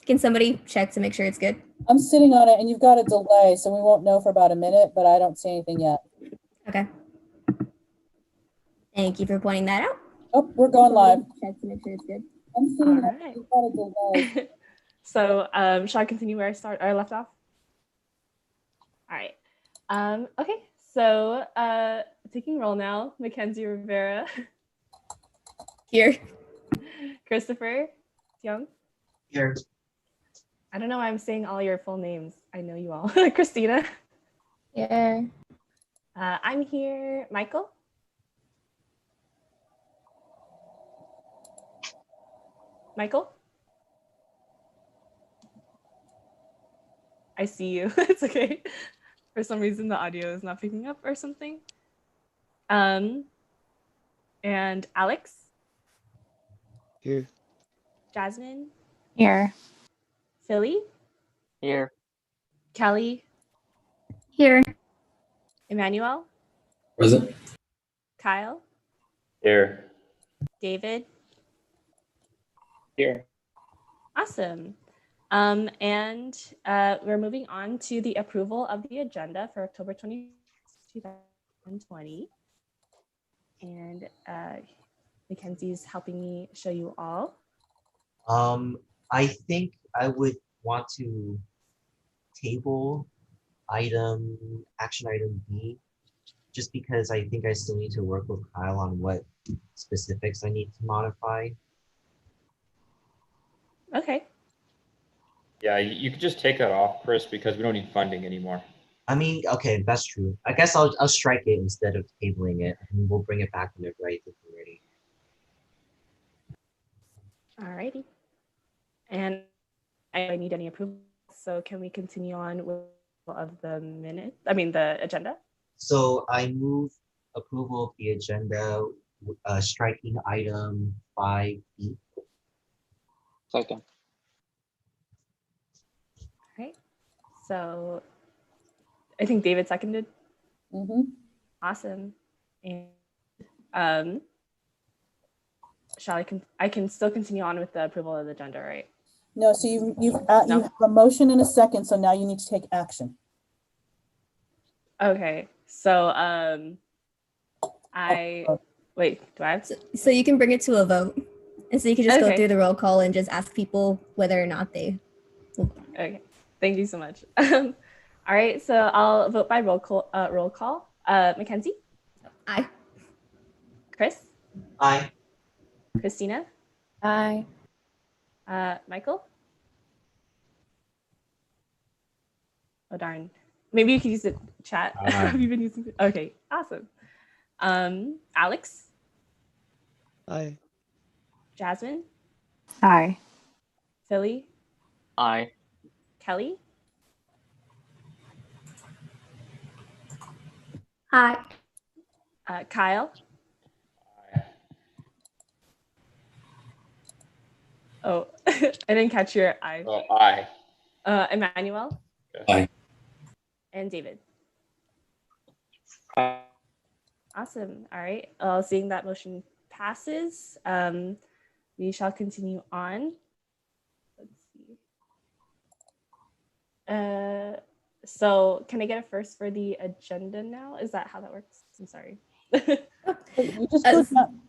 Can somebody check to make sure it's good? I'm sitting on it and you've got a delay, so we won't know for about a minute, but I don't see anything yet. Okay. Thank you for pointing that out. Oh, we're going live. Check to make sure it's good. I'm sitting All on it, you've got a delay. So shall I continue where I left off? All right. Okay, so taking roll now, Mackenzie Rivera. Here. Christopher Young. Here. I don't know why I'm saying all your full names. I know you all. Christina. Yeah. I'm here. Michael. Michael. I see you. It's okay. For some reason, the audio is not picking up or something. And Alex. Here. Jasmine. Here. Philly. Here. Kelly. Here. Emmanuel. Present. Kyle. Here. David. Here. Awesome. And we're moving on to the approval of the agenda for October 20, 2020. And Mackenzie's helping me show you all. I think I would want to table action item B, just because I think I still need to work with Kyle on what specifics I need to modify. Okay. Yeah, you could just take that off, Chris, because we don't need funding anymore. I mean, okay, that's true. I guess I'll strike it instead of tabling it, and we'll bring it back whenever I think we're ready. Alrighty. And I don't need any approval. So can we continue on with the agenda? So I move approval of the agenda, striking item 5B. Second. All right. So I think David seconded. Mm-hmm. Awesome. And I can still continue on with the approval of the agenda, right? No, so you have a motion in a second, so now you need to take action. Okay. So wait, do I have to? So you can bring it to a vote. And so you can just go Okay. through the roll call and just ask people whether or not they. Okay. Thank you so much. All right. So I'll vote by roll call. Mackenzie. Aye. Chris. Aye. Christina. Aye. Michael. Oh darn. Maybe you can use the chat. Have you been using it? Okay, awesome. Alex. Aye. Jasmine. Aye. Philly. Aye. Kelly. Aye. Kyle. Oh, I didn't catch your eye. Oh, aye. Emmanuel. Aye. And David. Aye. Awesome. All right. Seeing that motion passes, we shall continue on. Let's see. So can I get a first for the agenda now? Is that how that works? I'm sorry. You just go down,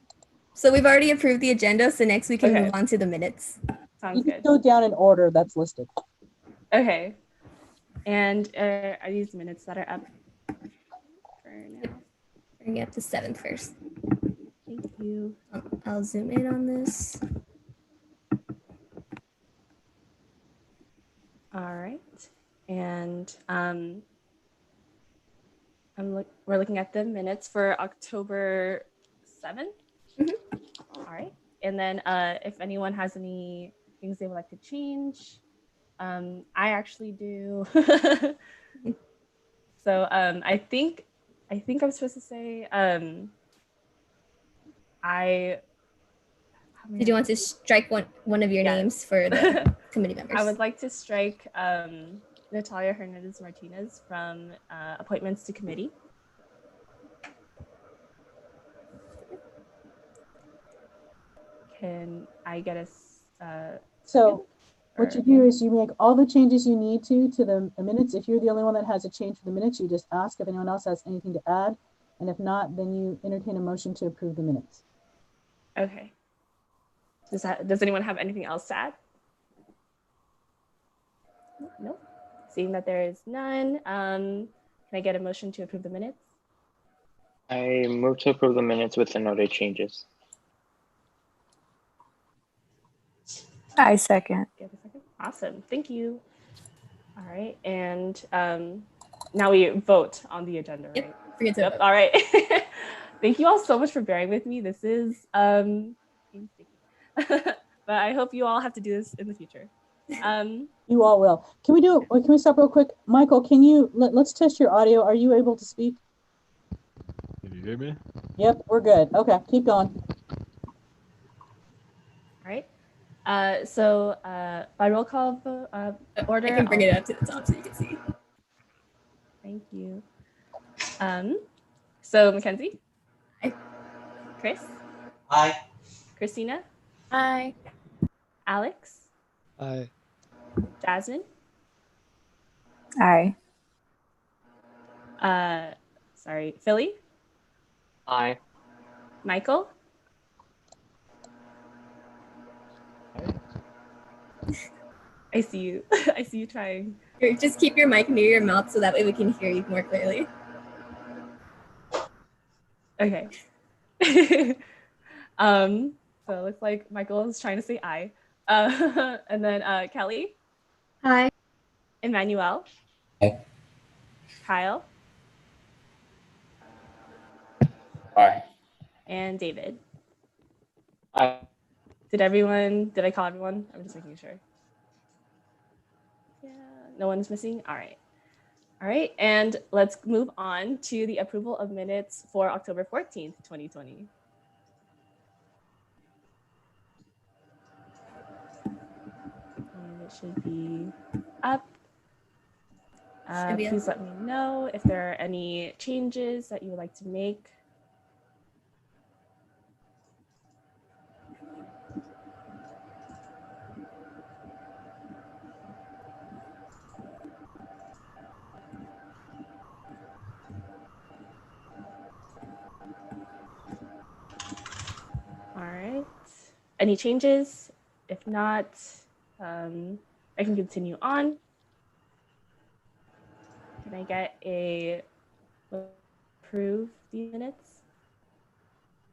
So we've already approved the agenda. So next we can Okay. move on to the minutes. Sounds you just good. go down in order that's listed. Okay. And are these minutes that are up for now? Bring it up to 7th first. Thank you. I'll zoom in on this. All right. And we're looking at the minutes for October 7th. Mhm. All right. And then if anyone has any things they would like to change, I actually do. So I think I'm supposed to say Did you want to strike one of your Yes. names for the committee members? I would like to strike Natalia Hernandez Martinez from appointments to committee. Can I get a So What you do is you make all the changes you need to the minutes. If you're the only one that has a change for the minutes, you just ask if anyone else has anything to add. And if not, then you entertain a motion to approve the minutes. Okay. Does anyone have anything else to add? Nope. Seeing that there is none, can I get a motion to approve the minutes? I move to approve the minutes with the noted changes. I second. Give a second. Awesome. Thank you. All right. And now we vote on the agenda, right? Yep. Forget to Yep. vote. All right. Thank you all so much for bearing with me. This is but I hope you all have to do this in the future. You all will. Can we stop real quick? Michael, can you, let's test your audio. Are you able to speak? Can you hear me? Yep, we're good. Okay, keep going. All right. So by roll call order. I can bring it up to the top so you can see. Thank you. So Mackenzie? Aye. Chris? Aye. Christina? Aye. Alex? Aye. Jasmine? Aye. Sorry, Philly? Aye. Michael? I see you. I see you trying. Just keep your mic near your mouth so that way we can hear you more clearly. Okay. So it looks like Michael is trying to say aye. And then Kelly? Hi. Emmanuel? Aye. Kyle? Aye. And David? Aye. Did I call everyone? I'm just making sure. Yeah, no one's missing? All right. All right, and let's move on to the approval of minutes for October 14th, 2020. And it should be up. Should be up. Please let me know if there are any changes that you would like to make. All right. Any changes? If not, I can continue on. Can I get a approve the minutes?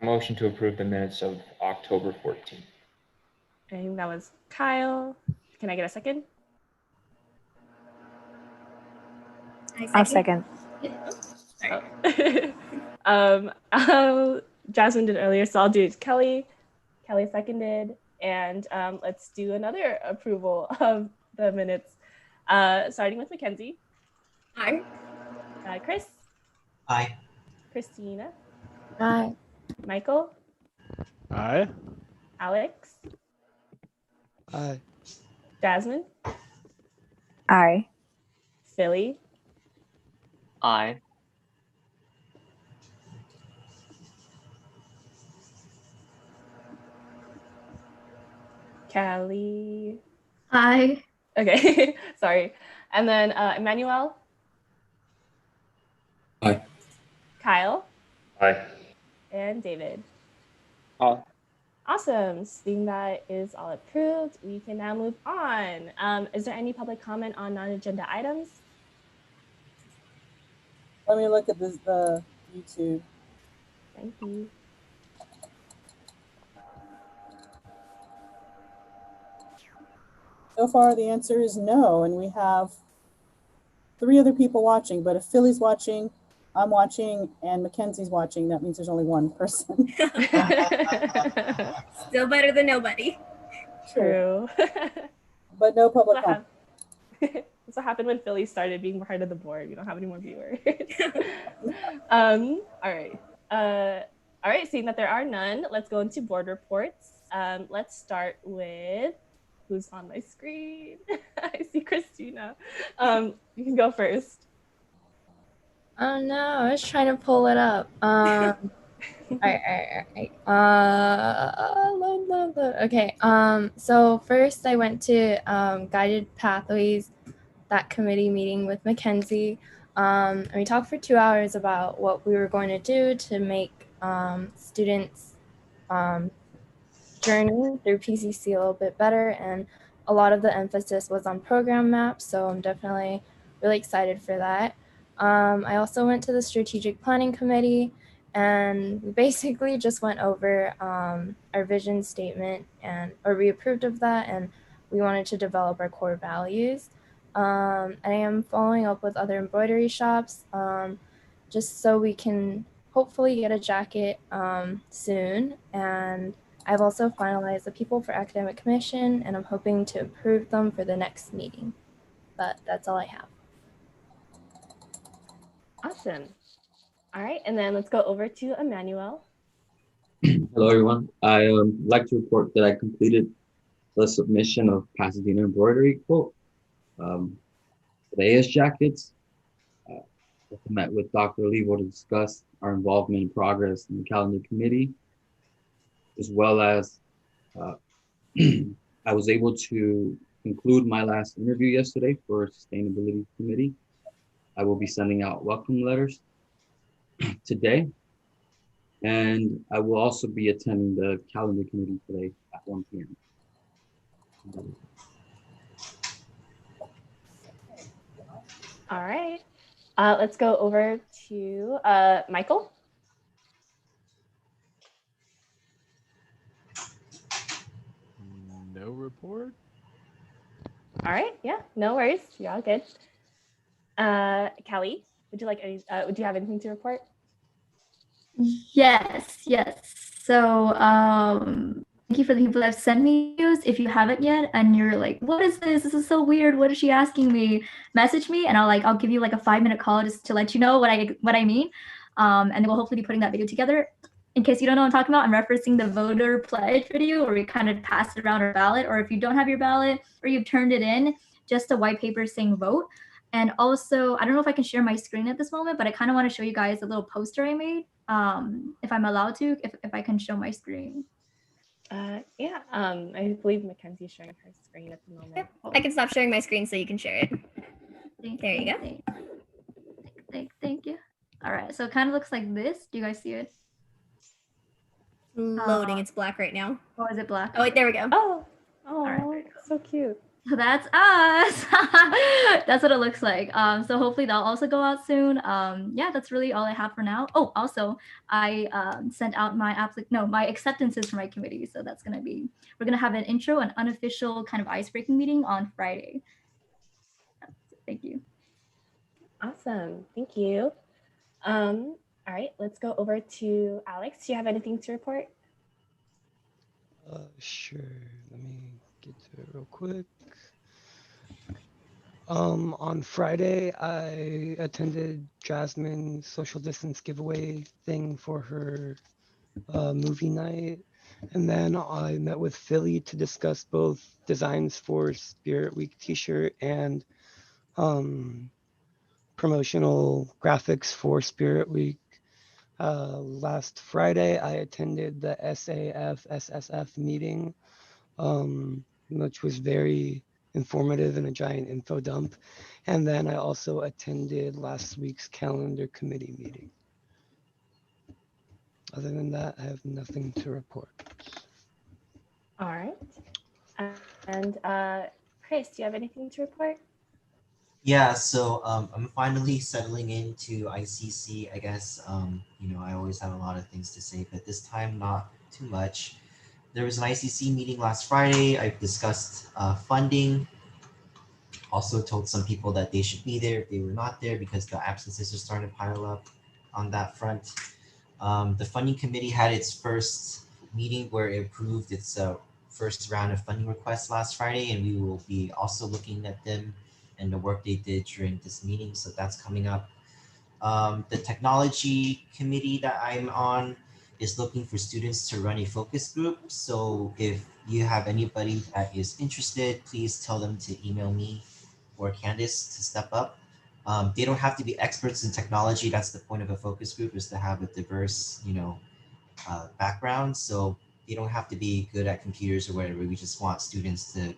Motion to approve the minutes of October 14th. I think that was Kyle. Can I get a second? I'll second. Jasmine did earlier, so I'll do it. Kelly seconded, and let's do another approval of the minutes, starting with Mackenzie. Aye. Chris, Aye. Christina, Aye. Michael, Aye. Alex, Aye. Jasmine, Aye. Philly, Aye. Kelly. Aye. Okay, sorry. And then Emmanuel. Aye. Kyle. Aye. And David. Aye. Awesome. Seeing that is all approved, we can now move on. Is there any public comment on non-agenda items? Let me look at this, YouTube. Thank you. So far, the answer is no, and we have 3 other people watching, but if Philly's watching, I'm watching, and Mackenzie's watching, that means there's only one person. Still better than nobody. True. But no public comment. That's what happened when Philly started being part of the board. We don't have any more viewers. All right. All right, seeing that there are none, let's go into board reports. Let's start with who's on my screen. I see Christina. You can go first. Oh no, I was trying to pull it up. Alright. Okay. So first I went to Guided Pathways, that committee meeting with Mackenzie. And we talked for 2 hours about what we were going to do to make students' journey through PCC a little bit better. And a lot of the emphasis was on program maps. So I'm definitely really excited for that. I also went to the strategic planning committee, and we basically just went over our vision statement, or we approved of that, and we wanted to develop our core values. I am following up with other embroidery shops, just so we can hopefully get a jacket soon. And I've also finalized the people for academic commission, and I'm hoping to approve them for the next meeting. But that's all I have. Awesome. All right, and then let's go over to Emmanuel. Hello, everyone. I like to report that I completed the submission of Pasadena embroidery quote. Today is jackets. I met with Dr. Olivo to discuss our involvement and progress in the calendar committee, as well as I was able to conclude my last interview yesterday for sustainability committee. I will be sending out welcome letters today. And I will also be attending the calendar committee today at 1 p.m. All right, let's go over to Michael. No report. All right, yeah, no worries. You're all good. Kelly, would you have anything to report? Yes. So thank you for the people that have sent me news. If you haven't yet and you're like, what is this? This is so weird. What is she asking me? Message me and I'll give you like a 5-minute call just to let you know what I mean. And then we'll hopefully be putting that video together. In case you don't know what I'm talking about, I'm referencing the voter pledge video where we kind of passed around our ballot, or if you don't have your ballot or you've turned it in, just a white paper saying vote. And also, I don't know if I can share my screen at this moment, but I kind of want to show you guys a little poster I made. If I'm allowed to, if I can show my screen. Yeah, I believe Mackenzie's showing her screen at the moment. Yep. I can stop sharing my screen so you can share it. There you go. Thank you. All right, so it kind of looks like this. Do you guys see it? Loading. It's black right now. Oh, is it black? Oh, wait, there we go. Oh, right. So cute. So that's us. That's what it looks like. So hopefully that'll also go out soon. Yeah, that's really all I have for now. Oh, also I sent out my acceptances for my committee. So that's we're gonna have an intro, an unofficial kind of icebreaking meeting on Friday. Thank you. Awesome, thank you. All right, let's go over to Alex. Do you have anything to report? Sure. Let me get to it real quick. On Friday, I attended Jasmine's social distance giveaway thing for her movie night. And then I met with Philly to discuss both designs for Spirit Week t-shirt and promotional graphics for Spirit Week. Last Friday, I attended the SAF SSF meeting, which was very informative and a giant info dump. And then I also attended last week's calendar committee meeting. Other than that, I have nothing to report. All right. And Chris, do you have anything to report? Yeah, so I'm finally settling into ICC, I guess. I always have a lot of things to say, but this time not too much. There was an ICC meeting last Friday. I discussed funding. Also told some people that they should be there if they were not there because the absences are starting to pile up on that front. The funding committee had its first meeting where it approved its first round of funding requests last Friday, and we will be also looking at them and the work they did during this meeting. So that's coming up. The technology committee that I'm on is looking for students to run a focus group. So if you have anybody that is interested, please tell them to email me or Candice to step up. They don't have to be experts in technology. That's the point of a focus group, is to have a diverse, background, so you don't have to be good at computers or whatever. We just want students to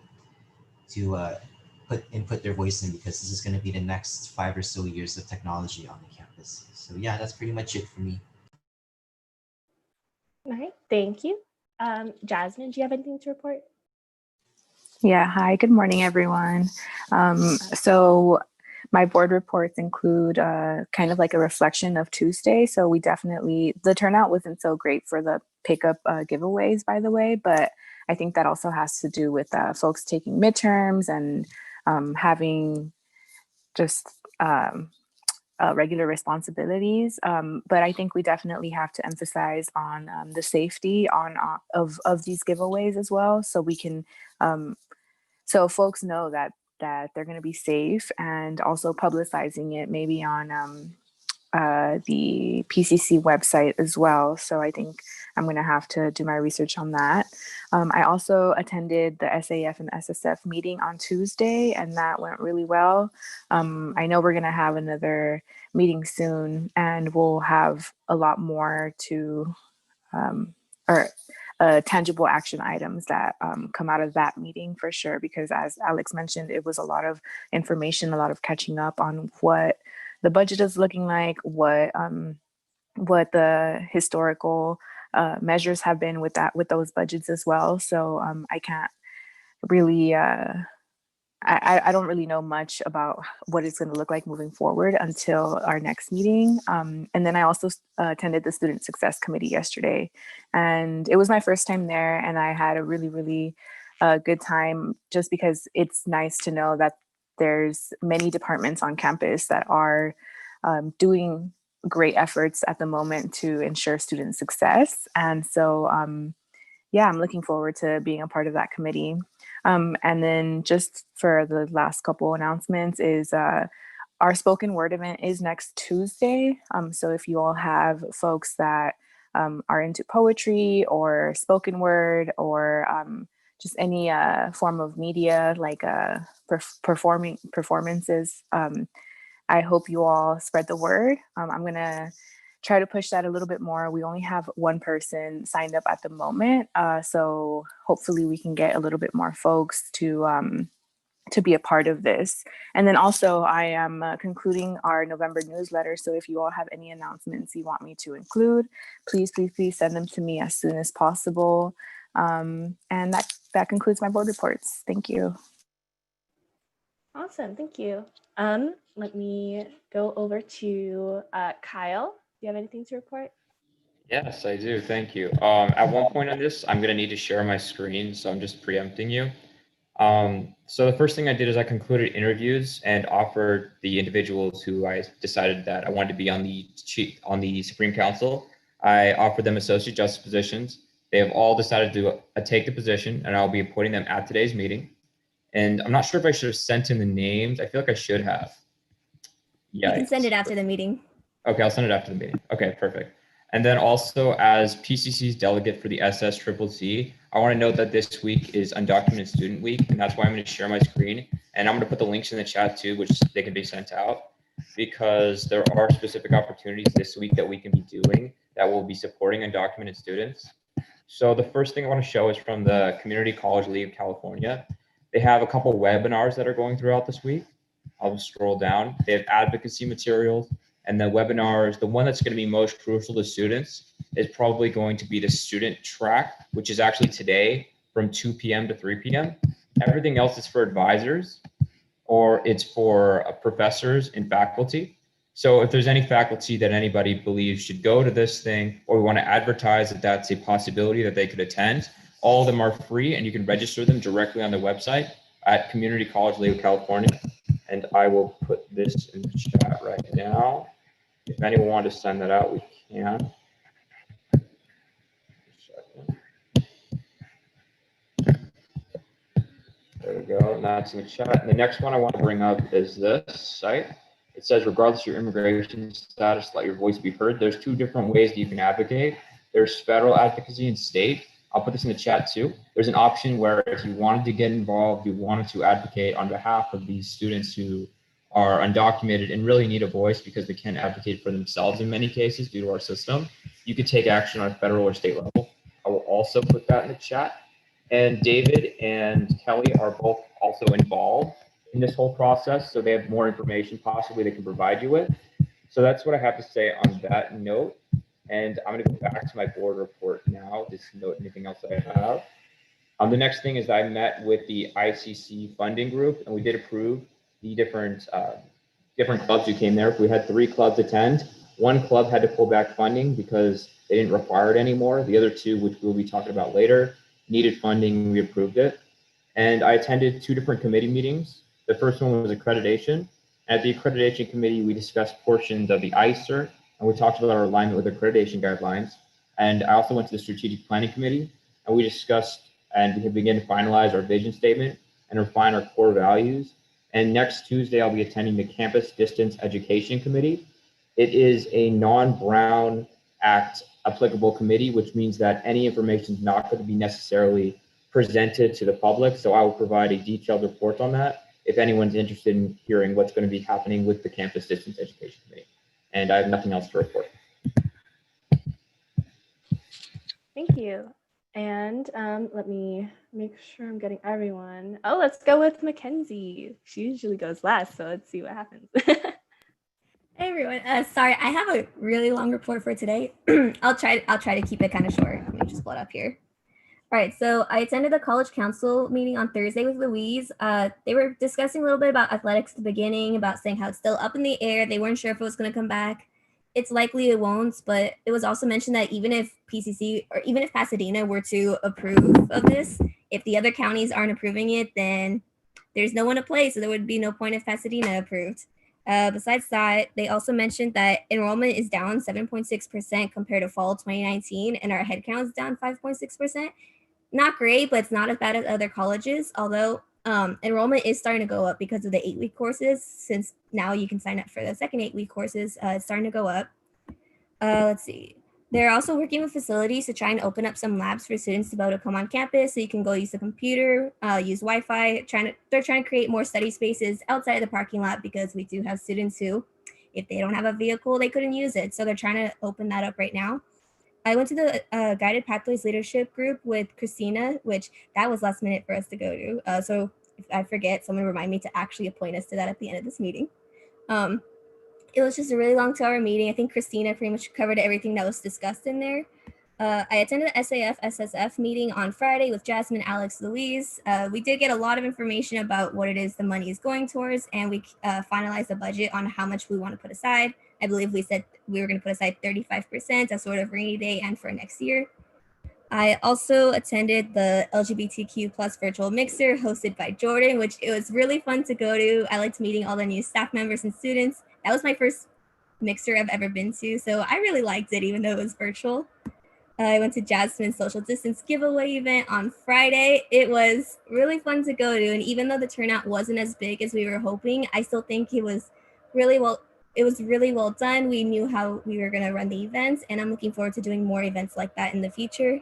input their voice in, because this is going to be the next 5 or so years of technology on the campus. So yeah, that's pretty much it for me. All right, thank you. Jasmine, do you have anything to report? Yeah, hi, good morning, everyone. So my board reports include kind of like a reflection of Tuesday. So we definitely, the turnout wasn't so great for the pickup giveaways, by the way, but I think that also has to do with folks taking midterms and having just regular responsibilities. But I think we definitely have to emphasize on the safety of these giveaways as well. So we can, so folks know that they're going to be safe, and also publicizing it maybe on the PCC website as well. So I think I'm going to have to do my research on that. I also attended the SAF and SSF meeting on Tuesday, and that went really well. I know we're going to have another meeting soon, and we'll have a lot more to, tangible action items that come out of that meeting for sure, because as Alex mentioned, it was a lot of information, a lot of catching up on what the budget is looking like, what the historical measures have been with those budgets as well. So I can't really, I don't really know much about what it's going to look like moving forward until our next meeting. And then I also attended the Student Success Committee yesterday, and it was my first time there, and I had a really, really good time, just because it's nice to know that there's many departments on campus that are doing great efforts at the moment to ensure student success. And so, yeah, I'm looking forward to being a part of that committee. And then just for the last couple announcements is our spoken word event is next Tuesday. So if you all have folks that are into poetry or spoken word, or just any form of media, like performances, I hope you all spread the word. I'm going to try to push that a little bit more. We only have one person signed up at the moment. So hopefully we can get a little bit more folks to be a part of this. And then also I am concluding our November newsletter. So if you all have any announcements you want me to include, please send them to me as soon as possible. And that concludes my board reports. Thank you. Awesome, thank you. Let me go over to Kyle. Do you have anything to report? Yes, I do. Thank you. At one point on this, I'm going to need to share my screen, so I'm just preempting you. So the first thing I did is I concluded interviews and offered the individuals who I decided that I wanted to be on the Supreme Council. I offered them associate justice positions. They have all decided to take the position, and I'll be appointing them at today's meeting. And I'm not sure if I should have sent in the names. I feel like I should have. Yeah. You can send it after the meeting. Okay, I'll send it after the meeting. Okay, perfect. And then also, as PCC's delegate for the SSCCC, I want to note that this week is Undocumented Student Week, and that's why I'm going to share my screen. And I'm going to put the links in the chat too, which they can be sent out, because there are specific opportunities this week that we can be doing that will be supporting undocumented students. So the first thing I want to show is from the Community College League of California. They have a couple webinars that are going throughout this week. I'll just scroll down. They have advocacy materials, and the webinars, the one that's going to be most crucial to students is probably going to be the student track, which is actually today from 2 p.m. to 3 p.m. Everything else is for advisors, or it's for professors and faculty. So if there's any faculty that anybody believes should go to this thing, or we want to advertise that that's a possibility that they could attend, all of them are free, and you can register them directly on the website at Community College League of California. And I will put this in the chat right now. If anyone wanted to send that out, we can. There we go, and that's in the chat. And the next one I want to bring up is this site. It says, regardless of your immigration status, let your voice be heard. There's two different ways that you can advocate. There's federal advocacy and state. I'll put this in the chat too. There's an option where if you wanted to get involved, you wanted to advocate on behalf of these students who are undocumented and really need a voice because they can't advocate for themselves in many cases due to our system, you could take action on a federal or state level. I will also put that in the chat. And David and Kelly are both also involved in this whole process, so they have more information possibly they can provide you with. So that's what I have to say on that note. And I'm going to go back to my board report now, just note anything else that I have. The next thing is I met with the ICC funding group, and we did approve the different clubs who came there. We had 3 clubs attend. 1 club had to pull back funding because they didn't require it anymore. The other 2, which we'll be talking about later, needed funding. We approved it. And I attended 2 different committee meetings. The first one was accreditation. At the accreditation committee, we discussed portions of the ICER, and we talked about our alignment with accreditation guidelines. And I also went to the strategic planning committee, and we discussed and we can begin to finalize our vision statement and refine our core values. And next Tuesday, I'll be attending the Campus Distance Education Committee. It is a non-Brown Act applicable committee, which means that any information is not going to be necessarily presented to the public. So I will provide a detailed report on that if anyone's interested in hearing what's going to be happening with the Campus Distance Education Committee. And I have nothing else to report. Thank you. And let me make sure I'm getting everyone. Oh, let's go with Mackenzie. She usually goes last, so let's see what happens. Hey everyone. Sorry, I have a really long report for today. I'll try to keep it kind of short. Let me just pull it up here. All right, so I attended the college council meeting on Thursday with Louise. They were discussing a little bit about athletics at the beginning, about saying how it's still up in the air. They weren't sure if it was going to come back. It's likely it won't, but it was also mentioned that even if PCC or even if Pasadena were to approve of this, if the other counties aren't approving it, then there's no one to play, so there would be no point if Pasadena approved. Besides that, they also mentioned that enrollment is down 7.6% compared to fall 2019, and our headcount is down 5.6%. Not great, but it's not as bad as other colleges, although enrollment is starting to go up because of the 8-week courses. Since now you can sign up for the second 8-week courses, it's starting to go up. Let's see. They're also working with facilities to try and open up some labs for students to be able to come on campus so you can go use the computer, use Wi-Fi. They're trying to create more study spaces outside of the parking lot because we do have students who, if they don't have a vehicle, they couldn't use it. So they're trying to open that up right now. I went to the Guided Pathways Leadership Group with Christina, which that was last minute for us to go to. So if I forget, someone remind me to actually appoint us to that at the end of this meeting. It was just a really long 2-hour meeting. I think Christina pretty much covered everything that was discussed in there. I attended the SAF SSF meeting on Friday with Jasmine, Alex, Louise. We did get a lot of information about what it is the money is going towards, and we finalized a budget on how much we want to put aside. I believe we said we were going to put aside 35% as sort of rainy day and for next year. I also attended the LGBTQ plus virtual mixer hosted by Jordan, which it was really fun to go to. I liked meeting all the new staff members and students. That was my first mixer I've ever been to, so I really liked it, even though it was virtual. I went to Jasmine's social distance giveaway event on Friday. It was really fun to go to, and even though the turnout wasn't as big as we were hoping, I still think it was really well done. We knew how we were going to run the events, and I'm looking forward to doing more events like that in the future.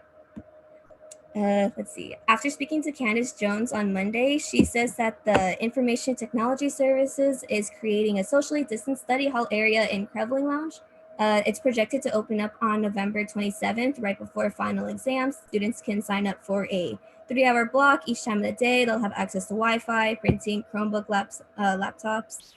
Let's see. After speaking to Candace Jones on Monday, she says that the Information Technology Services is creating a socially distanced study hall area in Creveling Lounge. It's projected to open up on November 27th, right before final exams. Students can sign up for a 3-hour block each time of the day. They'll have access to Wi-Fi, printing, Chromebook laptops.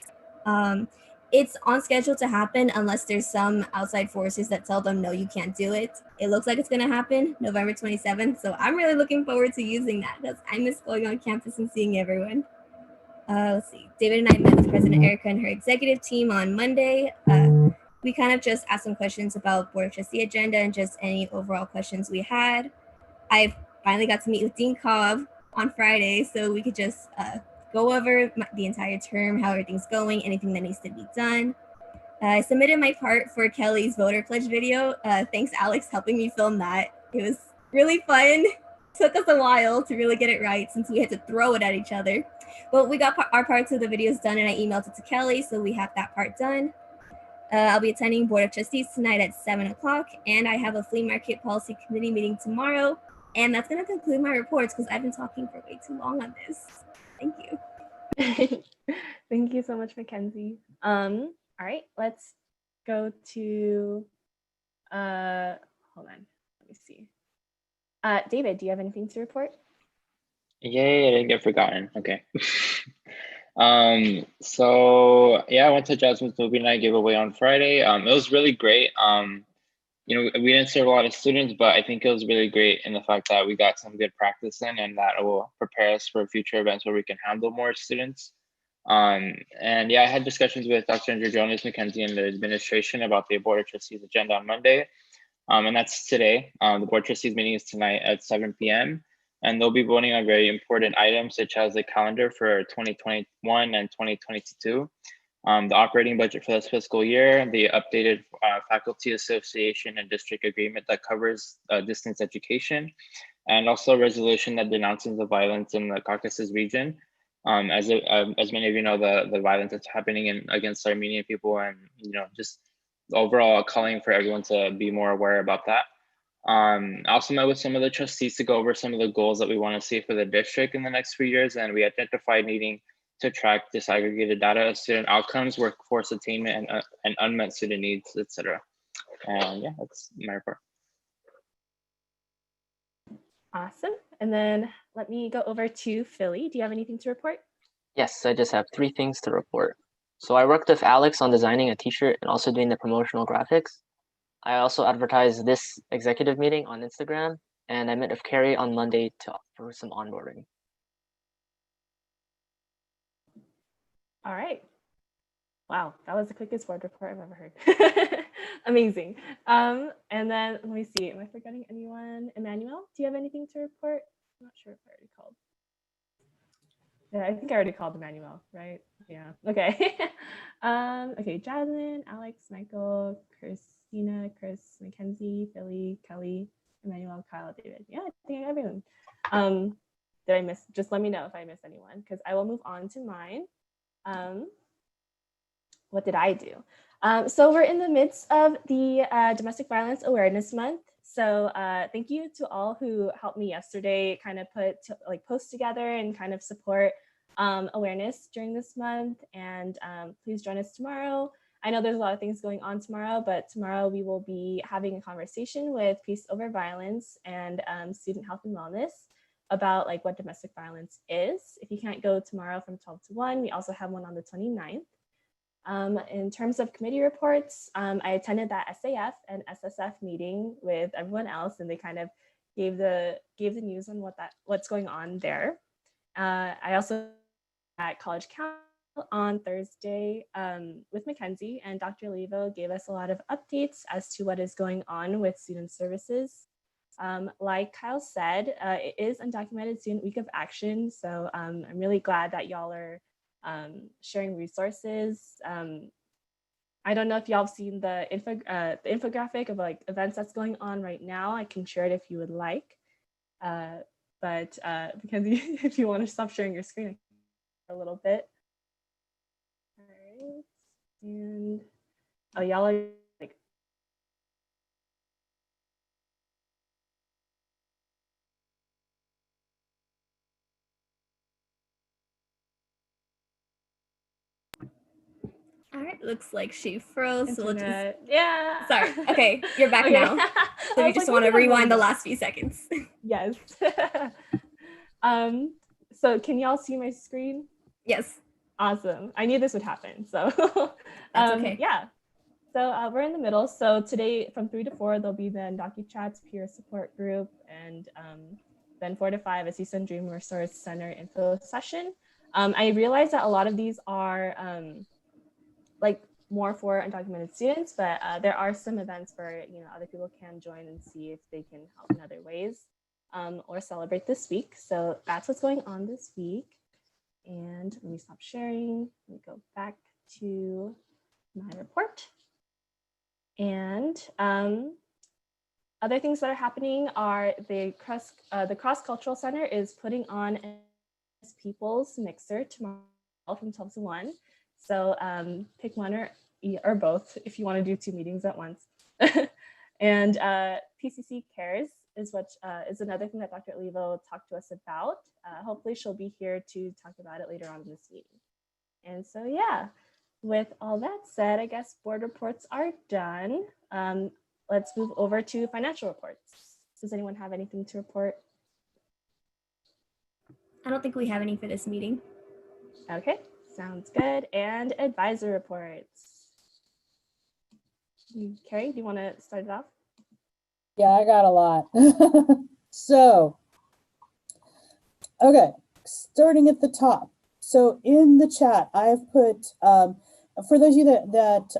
It's on schedule to happen unless there's some outside forces that tell them, no, you can't do it. It looks like it's going to happen November 27th. So I'm really looking forward to using that because I miss going on campus and seeing everyone. Let's see. David and I met with President Erica and her executive team on Monday. We kind of just asked some questions about Board of Trustee agenda and just any overall questions we had. I finally got to meet with Dean Cobb on Friday, so we could just go over the entire term, how everything's going, anything that needs to be done. I submitted my part for Kelly's voter pledge video. Thanks, Alex, helping me film that. It was really fun. Took us a while to really get it right since we had to throw it at each other. But we got our parts of the videos done, and I emailed it to Kelly, so we have that part done. I'll be attending Board of Trustees tonight at 7 o'clock, and I have a flea market policy committee meeting tomorrow. And that's going to conclude my reports because I've been talking for way too long on this. Thank you. Thank you so much, Mackenzie. All right, let's go to Hold on, let me see. David, do you have anything to report? Yay, I didn't get forgotten. Okay. So yeah, I went to Jasmine's movie night giveaway on Friday. It was really great. You know, we didn't serve a lot of students, but I think it was really great in the fact that we got some good practice in, and that will prepare us for future events where we can handle more students. And yeah, I had discussions with Dr. Andrew Jonas, Mackenzie, and the administration about the Board of Trustees agenda on Monday. And that's today. The Board of Trustees meeting is tonight at 7 p.m. And they'll be voting on very important items such as the calendar for 2021 and 2022, the operating budget for this fiscal year, the updated faculty association and district agreement that covers distance education, and also a resolution that denounces the violence in the Caucasus region. As many of you know, the violence that's happening against Armenian people, and just overall calling for everyone to be more aware about that. I also met with some of the trustees to go over some of the goals that we want to see for the district in the next few years, and we identified needing to track disaggregated data of student outcomes, workforce attainment, and unmet student needs, etc. And yeah, that's my report. Awesome. And then let me go over to Philly. Do you have anything to report? Yes, I just have 3 things to report. So I worked with Alex on designing a t-shirt and also doing the promotional graphics. I also advertised this executive meeting on Instagram, and I met with Carrie on Monday for some onboarding. All right. Wow, that was the quickest board report I've ever heard. Amazing. And then let me see, am I forgetting anyone? Emmanuel, do you have anything to report? I'm not sure if I already called. Yeah, I think I already called Emmanuel, right? Yeah, okay. Okay, Jasmine, Alex, Michael, Christina, Chris, Mackenzie, Philly, Kelly, Emmanuel, Kyle, David. Yeah, I think I got everyone. Did I miss? Just let me know if I missed anyone, because I will move on to mine. What did I do? So we're in the midst of the Domestic Violence Awareness Month. So thank you to all who helped me yesterday kind of put posts together and kind of support awareness during this month. And please join us tomorrow. I know there's a lot of things going on tomorrow, but tomorrow we will be having a conversation with Peace Over Violence and Student Health and Wellness about what domestic violence is. If you can't go tomorrow from 12 to 1, we also have one on the 29th. In terms of committee reports, I attended that SAF and SSF meeting with everyone else, and they kind of gave the news on what's going on there. I also at College Council on Thursday with Mackenzie, and Dr. Levo gave us a lot of updates as to what is going on with student services. Like Kyle said, it is Undocumented Student Week of Action, so I'm really glad that y'all are sharing resources. I don't know if y'all have seen the infographic of events that's going on right now. I can share it if you would like. But Mackenzie, if you want to stop sharing your screen a little bit. All right. And oh, y'all are All right, looks like she froze. So we'll just... Yeah. Sorry. Okay, you're back Okay. now. So we just want to rewind the last few seconds. Yes. So can y'all see my screen? Yes. Awesome. I knew this would happen. So That's okay. Yeah. So we're in the middle. So today from 3 to 4, there'll be the DocuChats peer support group, and then 4 to 5, a CSUN Dream Resource Center info session. I realize that a lot of these are more for undocumented students, but there are some events where other people can join and see if they can help in other ways or celebrate this week. So that's what's going on this week. And let me stop sharing. Let me go back to my report. And other things that are happening are the Cross-Cultural Center is putting on People's Mixer tomorrow from 12 to 1. So pick one or both if you want to do 2 meetings at once. And PCC Cares is is another thing that Dr. Levo talked to us about. Hopefully she'll be here to talk about it later on in this meeting. And so yeah, with all that said, I guess board reports are done. let's move over to financial reports. Does anyone have anything to report? I don't think we have any for this meeting. Okay, sounds good. And advisor reports. Carrie, do you want to start it off? Yeah, I got a lot. So, okay, starting at the top. So in the chat, I have put, for those of you that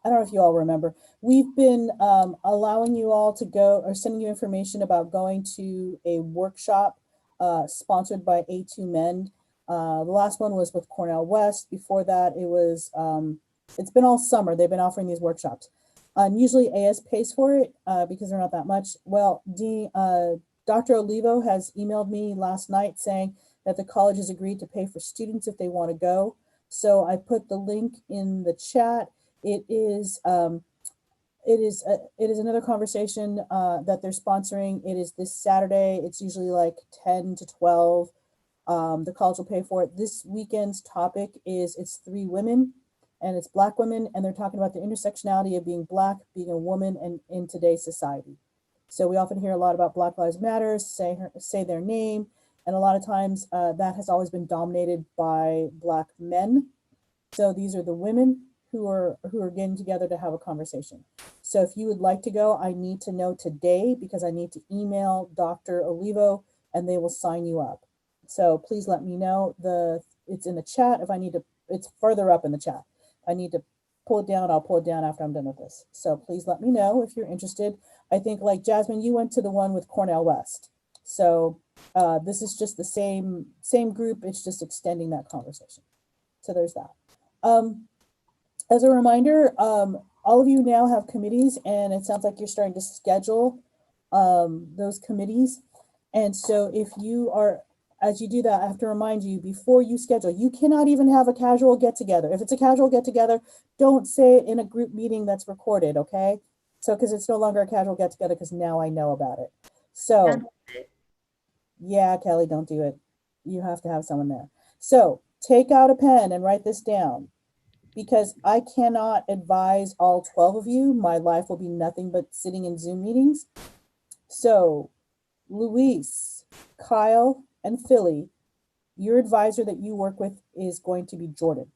I don't know if you all remember, we've been allowing you all to go or sending you information about going to a workshop sponsored by A2Mend. The last one was with Cornell West. Before that, it was, it's been all summer. They've been offering these workshops. Usually AS pays for it because they're not that much. Well, Dr. Olivo has emailed me last night saying that the college has agreed to pay for students if they want to go. So I put the link in the chat. It is another conversation that they're sponsoring. It is this Saturday. It's usually like 10 to 12. The college will pay for it. This weekend's topic is it's 3 women, and it's Black women, and they're talking about the intersectionality of being Black, being a woman, and in today's society. So we often hear a lot about Black Lives Matter, say their name, and a lot of times that has always been dominated by Black men. So these are the women who are getting together to have a conversation. So if you would like to go, I need to know today because I need to email Dr. Olivo and they will sign you up. So please let me know. It's in the chat. If I need to, it's further up in the chat. If I need to pull it down, I'll pull it down after I'm done with this. So please let me know if you're interested. I think like Jasmine, you went to the one with Cornell West. So this is just the same group. It's just extending that conversation. So there's that. As a reminder, all of you now have committees, and it sounds like you're starting to schedule those committees. And so if you are, as you do that, I have to remind you before you schedule, you cannot even have a casual get together. If it's a casual get together, don't say it in a group meeting that's recorded, okay? So, because it's no longer a casual get together because now I know about it. So, yeah, Kelly, don't do it. You have to have someone there. So take out a pen and write this down, because I cannot advise all 12 of you. My life will be nothing but sitting in Zoom meetings. So Luis, Kyle, and Philly, your advisor that you work with is going to be Jordan.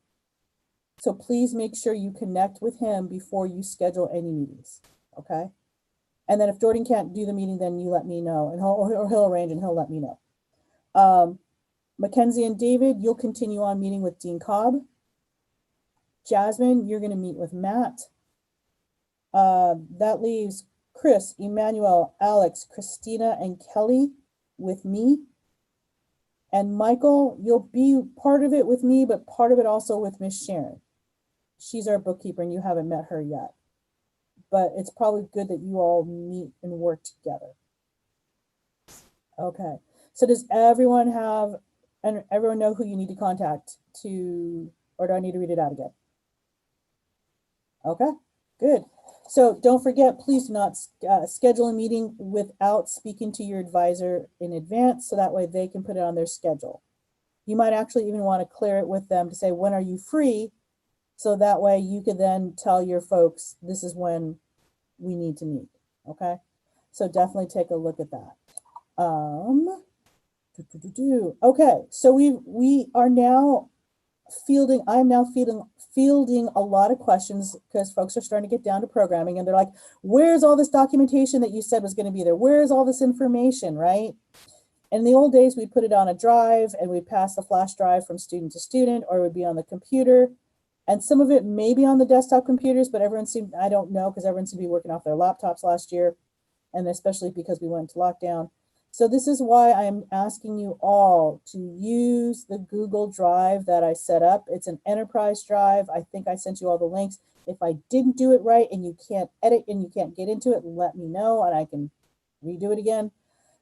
So please make sure you connect with him before you schedule any meetings, okay? And then if Jordan can't do the meeting, then you let me know, and he'll arrange and he'll let me know. Mackenzie and David, you'll continue on meeting with Dean Cobb. Jasmine, you're going to meet with Matt. That leaves Chris, Emmanuel, Alex, Christina, and Kelly with me. And Michael, you'll be part of it with me, but part of it also with Miss Sharon. She's our bookkeeper, and you haven't met her yet. But it's probably good that you all meet and work together. Okay. So does everyone have, and everyone know who you need to contact to, or do I need to read it out again? Okay, good. So don't forget, please do not schedule a meeting without speaking to your advisor in advance, so that way they can put it on their schedule. You might actually even want to clear it with them to say, when are you free? So that way you could then tell your folks, this is when we need to meet, okay? So definitely take a look at that. Okay, so we are now fielding, I'm now fielding a lot of questions because folks are starting to get down to programming and they're like, where's all this documentation that you said was going to be there? Where's all this information, right? In the old days, we'd put it on a drive and we'd pass the flash drive from student to student, or it would be on the computer. And some of it may be on the desktop computers, but everyone seemed, I don't know, because everyone seemed to be working off their laptops last year, and especially because we went into lockdown. So this is why I'm asking you all to use the Google Drive that I set up. It's an enterprise drive. I think I sent you all the links. If I didn't do it right and you can't edit and you can't get into it, let me know and I can redo it again.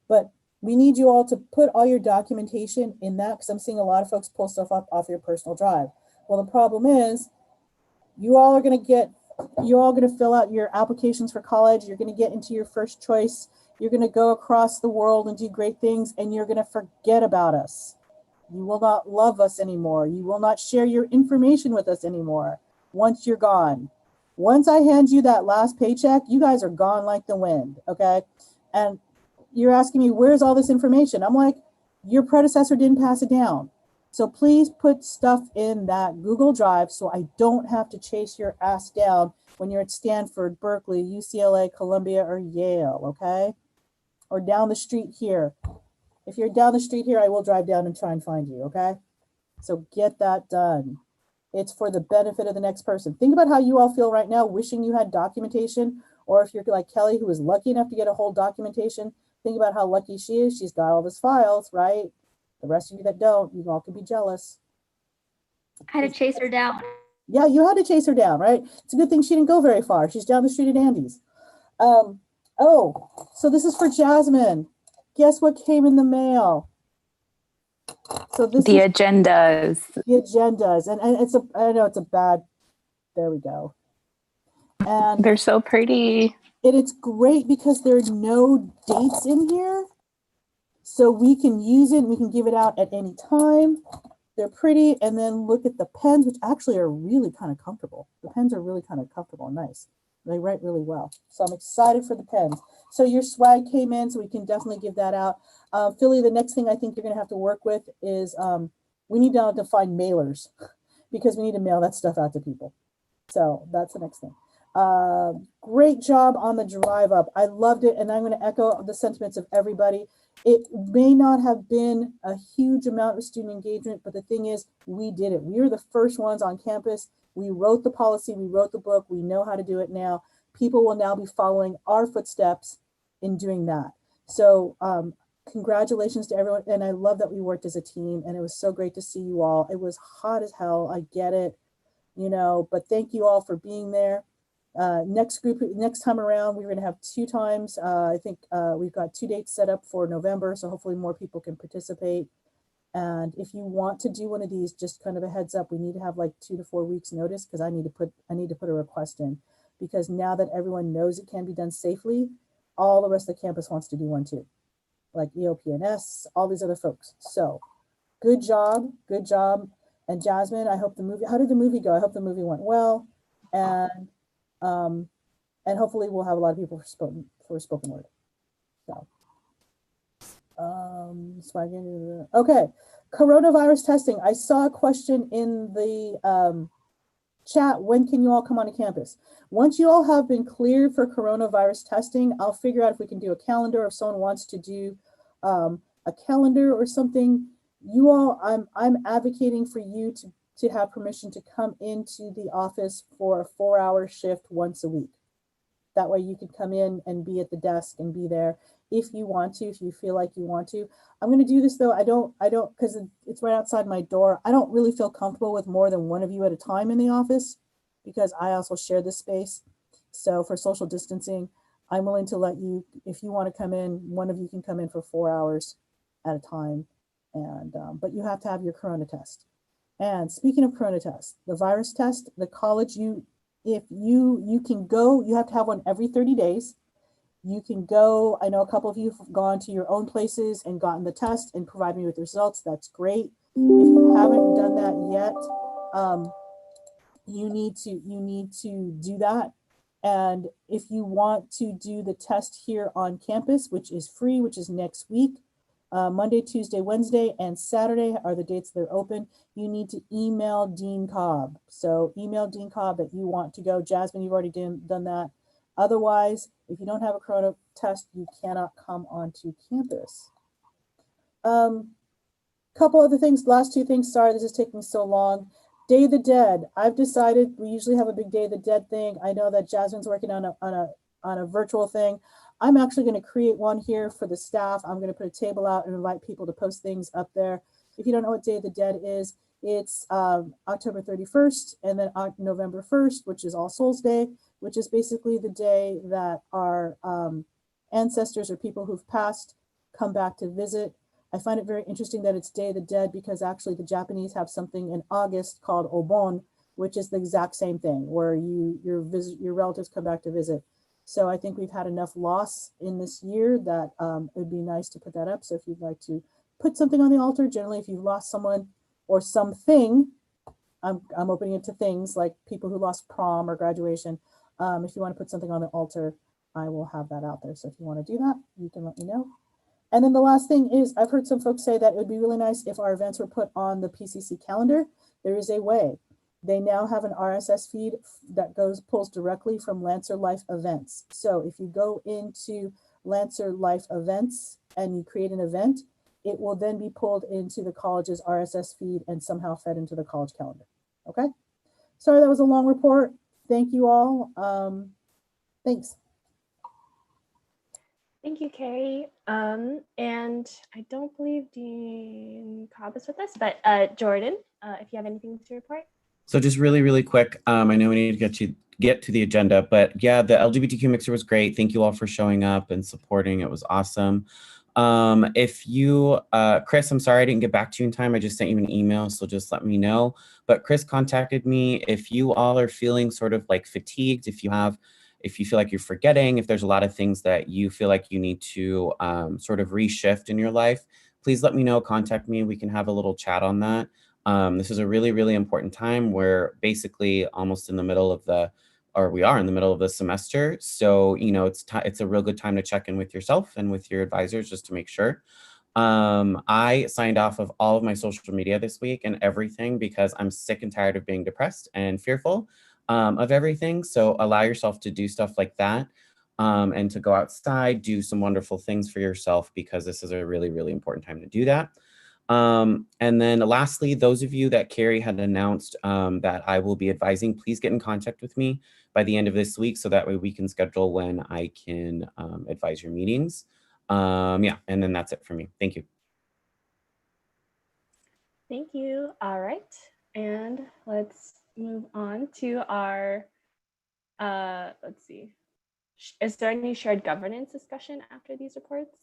But we need you all to put all your documentation in that, because I'm seeing a lot of folks pull stuff up off your personal drive. Well, the problem is you're all going to fill out your applications for college. You're going to get into your first choice. You're going to go across the world and do great things, and you're going to forget about us. You will not love us anymore. You will not share your information with us anymore once you're gone. Once I hand you that last paycheck, you guys are gone like the wind, okay? And you're asking me, where's all this information? I'm like, your predecessor didn't pass it down. So please put stuff in that Google Drive so I don't have to chase your ass down when you're at Stanford, Berkeley, UCLA, Columbia, or Yale, okay? Or down the street here. If you're down the street here, I will drive down and try and find you, okay? So get that done. It's for the benefit of the next person. Think about how you all feel right now, wishing you had documentation, or if you're like Kelly, who was lucky enough to get a whole documentation, think about how lucky she is. She's got all these files, right? The rest of you that don't, you all could be jealous. I had to chase her down. Yeah, you had to chase her down, right? It's a good thing she didn't go very far. She's down the street at Andy's. Oh, so this is for Jasmine. Guess what came in the mail? So this The is agendas. the agendas, and it's I know it's a bad. There we go. And They're so pretty. it's great because there are no dates in here, so we can use it. We can give it out at any time. They're pretty, and then look at the pens, which actually are really kind of comfortable. The pens are really kind of comfortable and nice. They write really well. So I'm excited for the pens. So your swag came in, so we can definitely give that out. Philly, the next thing I think you're going to have to work with is we need to find mailers because we need to mail that stuff out to people. So that's the next thing. Great job on the drive up. I loved it, and I'm going to echo the sentiments of everybody. It may not have been a huge amount of student engagement, but the thing is, we did it. We were the first ones on campus. We wrote the policy, we wrote the book, we know how to do it now. People will now be following our footsteps in doing that. So congratulations to everyone. And I love that we worked as a team, and it was so great to see you all. It was hot as hell, I get it, you know, but thank you all for being there. Next time around, we're gonna have 2 times. I think we've got 2 dates set up for November, so hopefully more people can participate. And if you want to do one of these, just kind of a heads up, we need to have like 2 to 4 weeks notice, because I need to put a request in, because now that everyone knows it can be done safely, all the rest of the campus wants to do one too, like EOPNS, all these other folks. So good job. And Jasmine, I hope how did the movie go? I hope the movie went well. And hopefully we'll have a lot of people for spoken word. So. Okay, coronavirus testing. I saw a question in the chat. When can you all come onto campus? Once you all have been cleared for coronavirus testing, I'll figure out if we can do a calendar. If someone wants to do a calendar or something, you all, I'm advocating for you to have permission to come into the office for a 4-hour shift once a week. That way you can come in and be at the desk and be there if you want to, if you feel like you want to. I'm going to do this though. I don't, because it's right outside my door. I don't really feel comfortable with more than one of you at a time in the office, because I also share this space. So for social distancing, I'm willing to let you, if you want to come in, one of you can come in for 4 hours at a time. And, but you have to have your corona test. And speaking of corona test, the virus test, the college, if you can go, you have to have one every 30 days. You can go, I know a couple of you have gone to your own places and gotten the test and provide me with the results. That's great. If you haven't done that yet, you need to do that. And if you want to do the test here on campus, which is free, which is next week, Monday, Tuesday, Wednesday, and Saturday are the dates they're open. You need to email Dean Cobb. So email Dean Cobb that you want to go. Jasmine, you've already done that. Otherwise, if you don't have a corona test, you cannot come onto campus. Couple other things, last 2 things. Sorry, this is taking so long. Day of the Dead. I've decided we usually have a big Day of the Dead thing. I know that Jasmine's working on a virtual thing. I'm actually going to create one here for the staff. I'm going to put a table out and invite people to post things up there. If you don't know what Day of the Dead is, it's October 31st and then November 1st, which is All Souls Day, which is basically the day that our ancestors or people who've passed come back to visit. I find it very interesting that it's Day of the Dead, because actually the Japanese have something in August called Obon, which is the exact same thing, where your relatives come back to visit. So I think we've had enough loss in this year that it would be nice to put that up. So if you'd like to put something on the altar, generally if you've lost someone or something, I'm opening it to things like people who lost prom or graduation. If you want to put something on the altar, I will have that out there. So if you want to do that, you can let me know. And then the last thing is, I've heard some folks say that it would be really nice if our events were put on the PCC calendar. There is a way. They now have an RSS feed that pulls directly from Lancer Life Events. So if you go into Lancer Life Events and you create an event, it will then be pulled into the college's RSS feed and somehow fed into the college calendar. Okay. Sorry, that was a long report. Thank you all. Thanks. Thank you, Carrie. And I don't believe Dean Cobb is with us, but Jordan, if you have anything to report. So just really, really quick, I know we need to get to the agenda, but yeah, the LGBTQ mixer was great. Thank you all for showing up and supporting. It was awesome. If you, Chris, I'm sorry I didn't get back to you in time. I just sent you an email, so just let me know. But Chris contacted me. If you all are feeling sort of like fatigued, if you feel like you're forgetting, if there's a lot of things that you feel like you need to sort of reshift in your life, please let me know, contact me. We can have a little chat on that. This is a really, really important time. We're basically almost in the middle of we are in the middle of the semester. So, you know, it's a real good time to check in with yourself and with your advisors just to make sure. I signed off of all of my social media this week and everything because I'm sick and tired of being depressed and fearful of everything. So allow yourself to do stuff like that and to go outside, do some wonderful things for yourself because this is a really, really important time to do that. And then lastly, those of you that Carrie had announced that I will be advising, please get in contact with me by the end of this week so that way we can schedule when I can advise your meetings. Yeah, and then that's it for me. Thank you. Thank you. All right. And let's move on to our, let's see. Is there any shared governance discussion after these reports?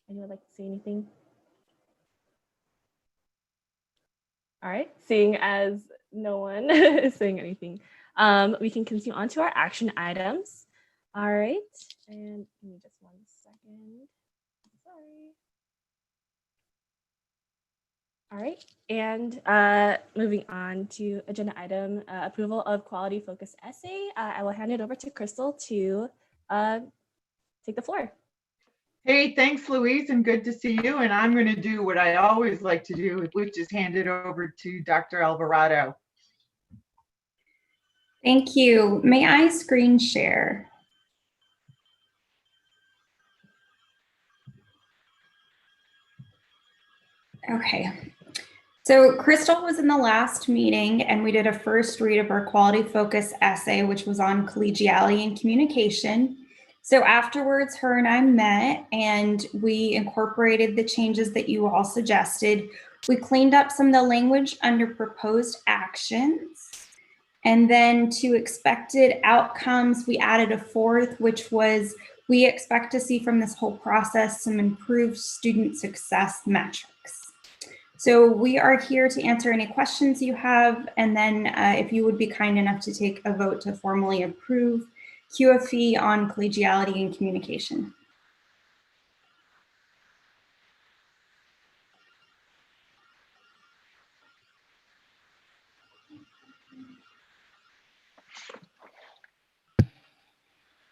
Anyone like to say anything? All right, seeing as no one is saying anything, we can continue on to our action items. All right, and give me just 1 second. Sorry. All right, and moving on to agenda item approval of quality focused essay. I will hand it over to Crystal to take the floor. Hey, thanks, Louise, and good to see you. And I'm going to do what I always like to do, which is hand it over to Dr. Alvarado. Thank you. May I screen share? Okay. So Crystal was in the last meeting and we did a first read of our quality focus essay, which was on collegiality and communication. So afterwards, her and I met and we incorporated the changes that you all suggested. We cleaned up some of the language under proposed actions. And then to expected outcomes, we added a fourth, which was we expect to see from this whole process some improved student success metrics. So we are here to answer any questions you have. And then if you would be kind enough to take a vote to formally approve QFE on collegiality and communication.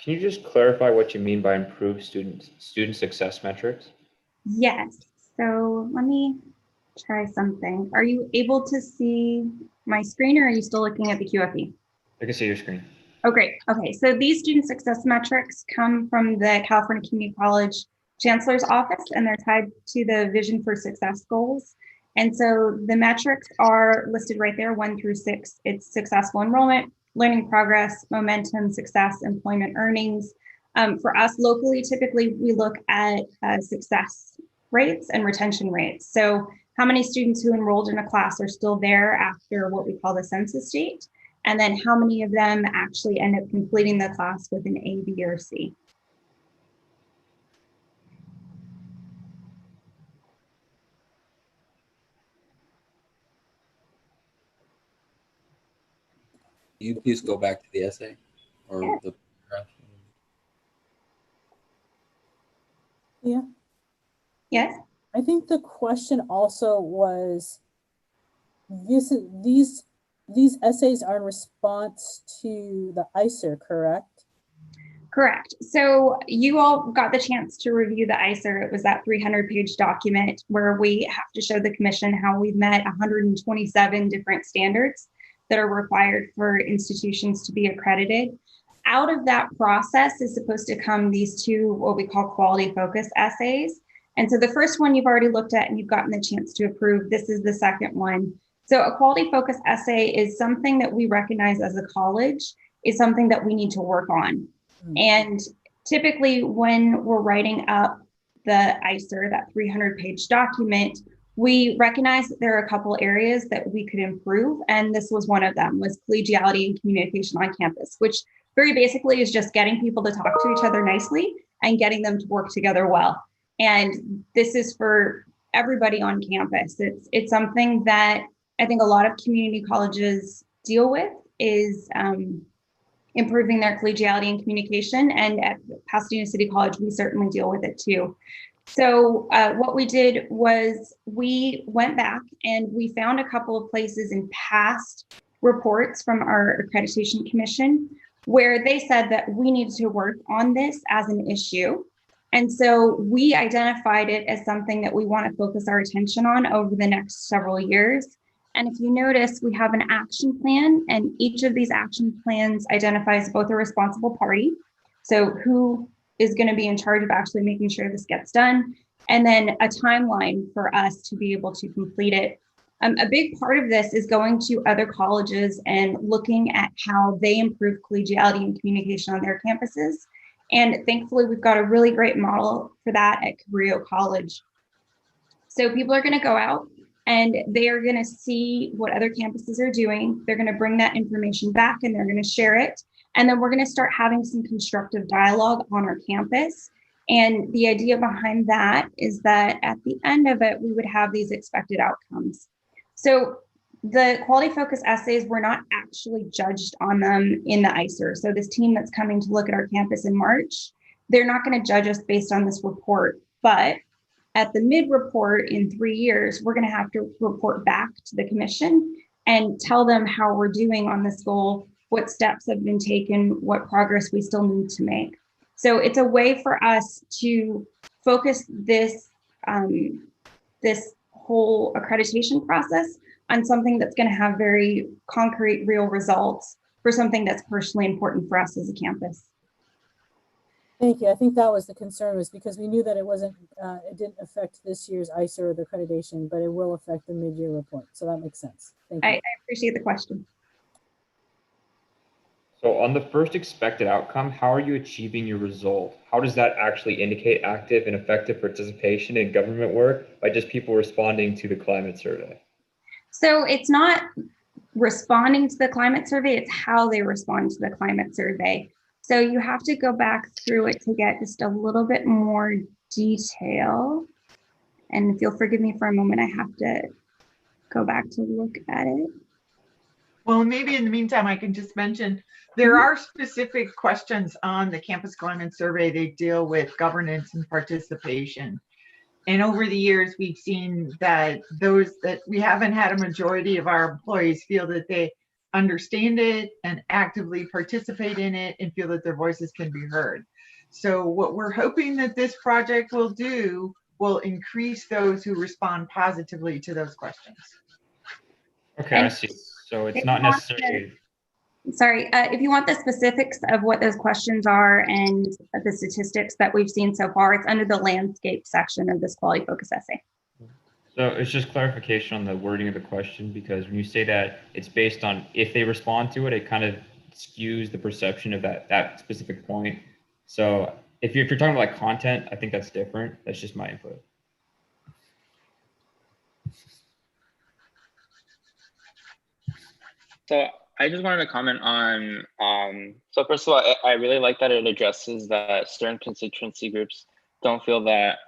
Can you just clarify what you mean by improved student success metrics? Yes, so let me try something. Are you able to see my screen or are you still looking at the QFE? I can see your screen. Oh, great. Okay, so these student success metrics come from the California Community College Chancellor's Office and they're tied to the Vision for Success goals. And so the metrics are listed right there, 1 through 6. It's successful enrollment, learning progress, momentum, success, employment earnings. For us locally, typically we look at success rates and retention rates. So how many students who enrolled in a class are still there after what we call the census date? And then how many of them actually end up completing the class with an A, B, or C? Can you please go back to the essay or the paragraph? Yeah. Yes. I think the question also was, these essays are in response to the ICER, correct? Correct. So you all got the chance to review the ICER. It was that 300-page document where we have to show the commission how we've met 127 different standards that are required for institutions to be accredited. Out of that process is supposed to come these two, what we call quality focus essays. And so the first one you've already looked at and you've gotten the chance to approve. This is the second one. So a quality focus essay is something that we recognize as a college is something that we need to work on. And typically when we're writing up the ICER, that 300-page document, we recognize that there are a couple areas that we could improve. And this was one of them, was collegiality and communication on campus, which very basically is just getting people to talk to each other nicely and getting them to work together well. And this is for everybody on campus. It's something that I think a lot of community colleges deal with is improving their collegiality and communication. And at Pasadena City College, we certainly deal with it too. So what we did was we went back and we found a couple of places in past reports from our accreditation commission where they said that we needed to work on this as an issue. And so we identified it as something that we want to focus our attention on over the next several years. And if you notice, we have an action plan, and each of these action plans identifies both a responsible party, so who is going to be in charge of actually making sure this gets done, and then a timeline for us to be able to complete it. A big part of this is going to other colleges and looking at how they improve collegiality and communication on their campuses. And thankfully, we've got a really great model for that at Cabrillo College. So people are going to go out and they are going to see what other campuses are doing. They're going to bring that information back and they're going to share it. And then we're going to start having some constructive dialogue on our campus. And the idea behind that is that at the end of it, we would have these expected outcomes. So the quality focus essays, we're not actually judged on them in the ICER. So this team that's coming to look at our campus in March, they're not going to judge us based on this report. But at the mid-report in 3 years, we're going to have to report back to the commission and tell them how we're doing on this goal, what steps have been taken, what progress we still need to make. So it's a way for us to focus this, this whole accreditation process on something that's going to have very concrete, real results for something that's personally important for us as a campus. Thank you. I think that was the concern, was because we knew that it wasn't, it didn't affect this year's ICER or the accreditation, but it will affect the mid-year report. So that makes sense. Thank you. I appreciate the question. So on the first expected outcome, how are you achieving your result? How does that actually indicate active and effective participation in government work by just people responding to the climate survey? So it's not responding to the climate survey, it's how they respond to the climate survey. So you have to go back through it to get just a little bit more detail. And if you'll forgive me for a moment, I have to go back to look at it. Well, maybe in the meantime, I can just mention there are specific questions on the campus climate survey. They deal with governance and participation. And over the years, we've seen that those that we haven't had a majority of our employees feel that they understand it and actively participate in it and feel that their voices can be heard. So what we're hoping that this project will do will increase those who respond positively to those questions. Okay, I see. So it's not necessarily. Sorry, if you want the specifics of what those questions are and the statistics that we've seen so far, it's under the landscape section of this quality focus essay. So it's just clarification on the wording of the question, because when you say that it's based on if they respond to it, it kind of skews the perception of that specific point. So if you're talking about like content, I think that's different. That's just my input. So I just wanted to comment on, so first of all, I really like that it addresses that certain constituency groups don't feel that,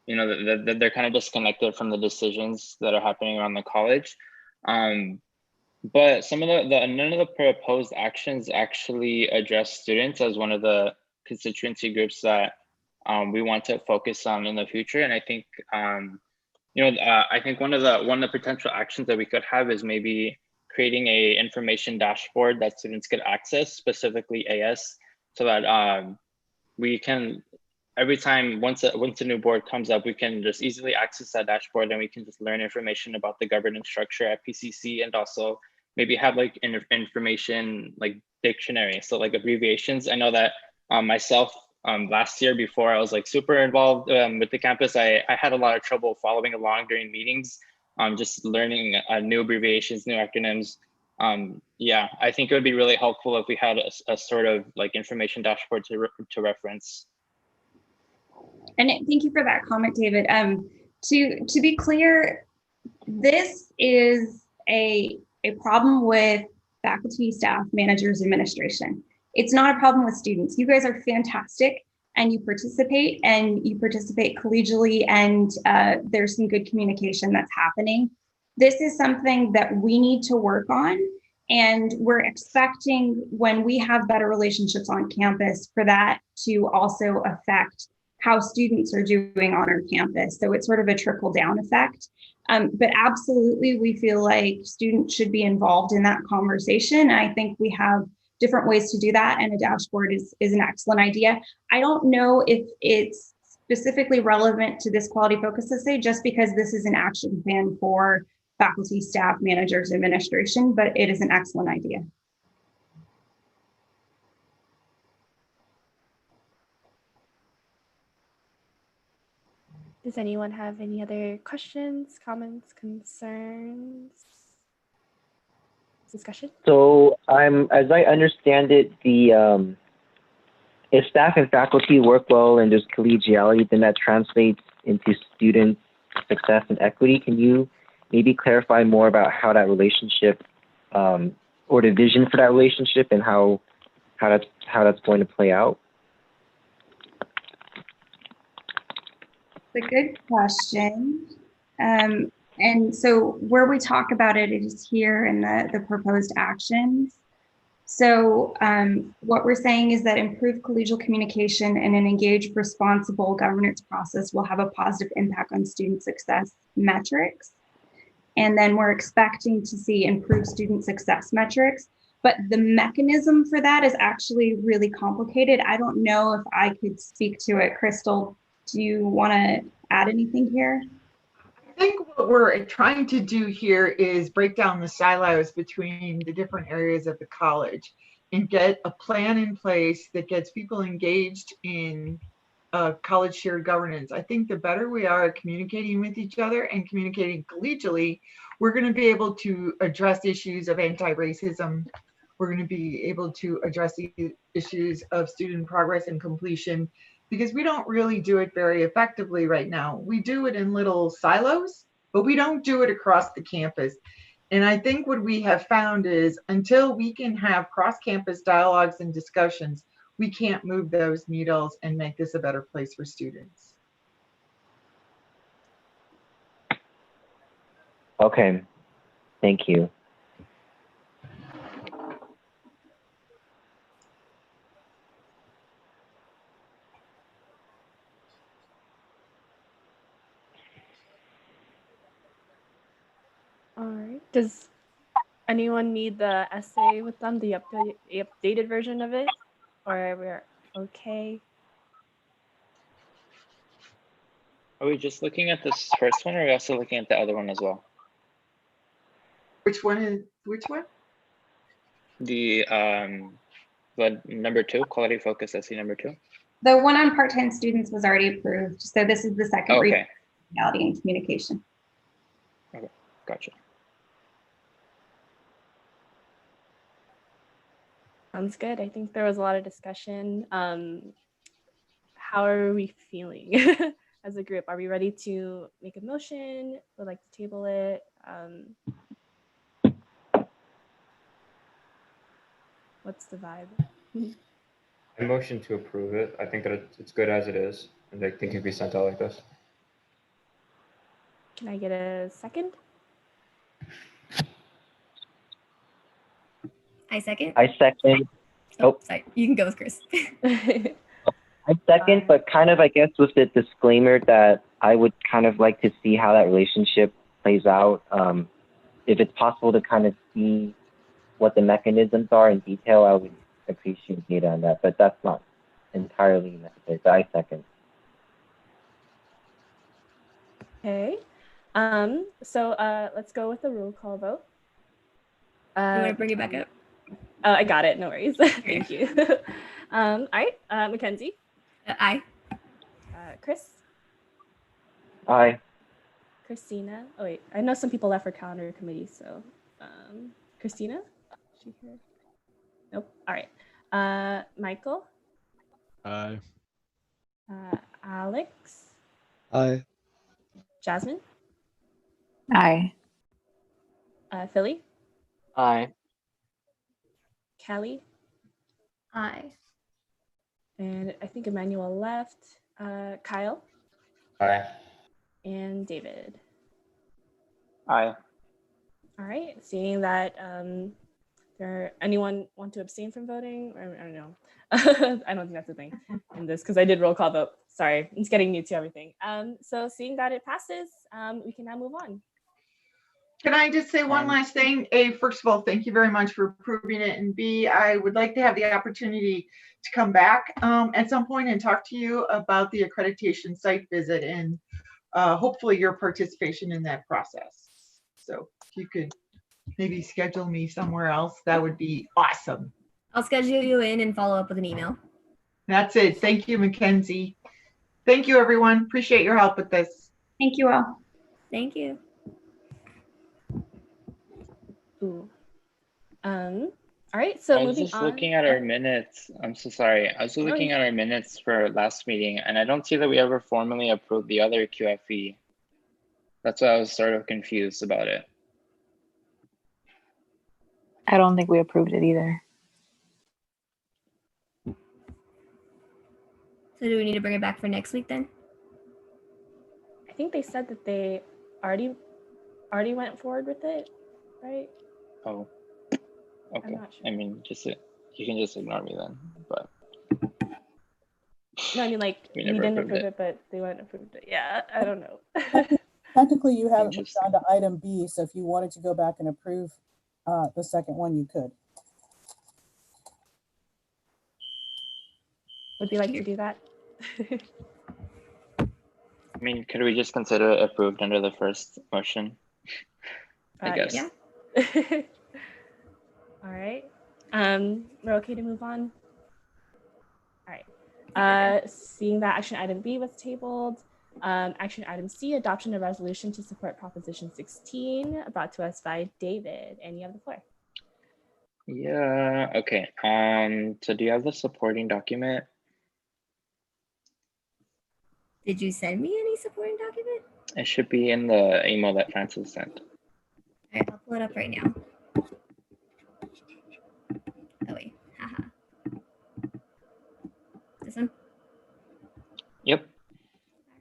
you know, that they're kind of disconnected from the decisions that are happening around the college. But some of none of the proposed actions actually address students as one of the constituency groups that we want to focus on in the future. And I think I think one of the potential actions that we could have is maybe creating a information dashboard that students could access, specifically AS, so that we can, every time once a new board comes up, we can just easily access that dashboard and we can just learn information about the governance structure at PCC, and also maybe have like information like dictionary, so like abbreviations. I know that myself, last year, before I was like super involved with the campus, I had a lot of trouble following along during meetings, just learning new abbreviations, new acronyms. Yeah, I think it would be really helpful if we had a sort of like information dashboard to reference. And thank you for that comment, David. To be clear, this is a problem with faculty, staff, managers, administration. It's not a problem with students. You guys are fantastic and you participate collegially, and there's some good communication that's happening. This is something that we need to work on, and we're expecting, when we have better relationships on campus, for that to also affect how students are doing on our campus. So it's sort of a trickle down effect. But absolutely, we feel like students should be involved in that conversation. I think we have different ways to do that, and a dashboard is an excellent idea. I don't know if it's specifically relevant to this quality focus essay, just because this is an action plan for faculty, staff, managers, administration, but it is an excellent idea. Does anyone have any other questions, comments, concerns, discussion? So as I understand it, if staff and faculty work well and there's collegiality, then that translates into student success and equity. Can you maybe clarify more about how that relationship, or the vision for that relationship, and how that's going to play out? It's a good question. And so where we talk about it is here in the proposed actions. So what we're saying is that improved collegial communication and an engaged, responsible governance process will have a positive impact on student success metrics. And then we're expecting to see improved student success metrics. But the mechanism for that is actually really complicated. I don't know if I could speak to it. Crystal, do you want to add anything here? I think what we're trying to do here is break down the silos between the different areas of the college and get a plan in place that gets people engaged in college shared governance. I think the better we are at communicating with each other and communicating collegially, we're going to be able to address issues of anti-racism. We're going to be able to address the issues of student progress and completion, because we don't really do it very effectively right now. We do it in little silos, but we don't do it across the campus. And I think what we have found is, until we can have cross-campus dialogues and discussions, we can't move those needles and make this a better place for students. Okay, thank you. All right. Does anyone need the essay with them, the updated version of it, or we're okay? Are we just looking at this first one, or are we also looking at the other one as well? Which one is which one? The number 2, quality focus essay number 2. The one on part-time students was already approved. So this is the second Okay. reality and communication. Okay, gotcha. Sounds good. I think there was a lot of discussion. How are we feeling as a group? Are we ready to make a motion? Would like to table it? What's the vibe? I motion to approve it. I think that it's good as it is, and I think it can be sent out like this. Can I get a second? I second. I second. Oh, sorry. You can go with Chris. I second, but kind of, I guess, with the disclaimer that I would kind of like to see how that relationship plays out. If it's possible to kind of see what the mechanisms are in detail, I would appreciate data on that, but that's not entirely necessary. But I second. Okay. So let's go with the roll call vote. You want to bring it back up? I got it. No worries. Thank you. All right. Mackenzie. Aye. Chris. Aye. Christina. Oh wait, I know some people left for calendar committee. So, Christina. Is she here? Nope. All right. Michael. Aye. Alex. Aye. Jasmine. Aye. Philly. Aye. Kelly. Aye. And I think Emmanuel left. Kyle. Aye. And David. Aye. All right. Seeing that anyone want to abstain from voting? I don't know. I don't think that's a thing in this because I did roll call vote. Sorry, it's getting new to everything. So seeing that it passes, we can now move on. Can I just say one last thing? A, first of all, thank you very much for approving it. And B, I would like to have the opportunity to come back at some point and talk to you about the accreditation site visit and hopefully your participation in that process. So if you could maybe schedule me somewhere else, that would be awesome. I'll schedule you in and follow up with an email. That's it. Thank you, Mackenzie. Thank you, everyone. Appreciate your help with this. Thank you all. Thank you. Ooh. All right, so I was moving just on. looking at our minutes. I'm so sorry. I was looking at our minutes for last meeting, and I don't see that we ever formally approved the other QFE. That's why I was sort of confused about it. I don't think we approved it either. So do we need to bring it back for next week then? I think they said that they already went forward with it, right? Oh, okay. not sure. I mean, you can just ignore me then, but. No, I mean like We we never didn't approved approve it. it, but they went and approved it. Yeah, I don't know. Technically, you haven't moved on to item B, so if you wanted to go back and approve the second one, you could. Would you like to do that? I mean, could we just consider it approved under the first motion? I guess. Yeah. All right. We're okay to move on. All right. Seeing that action item B was tabled, action item C, adoption of resolution to support Proposition 16, brought to us by David. And you have the floor. Yeah, okay. So do you have the supporting document? Did you send me any supporting document? It should be in the email that Francis sent. All right, I'll pull it up right now. Oh wait, haha. This one? Yep.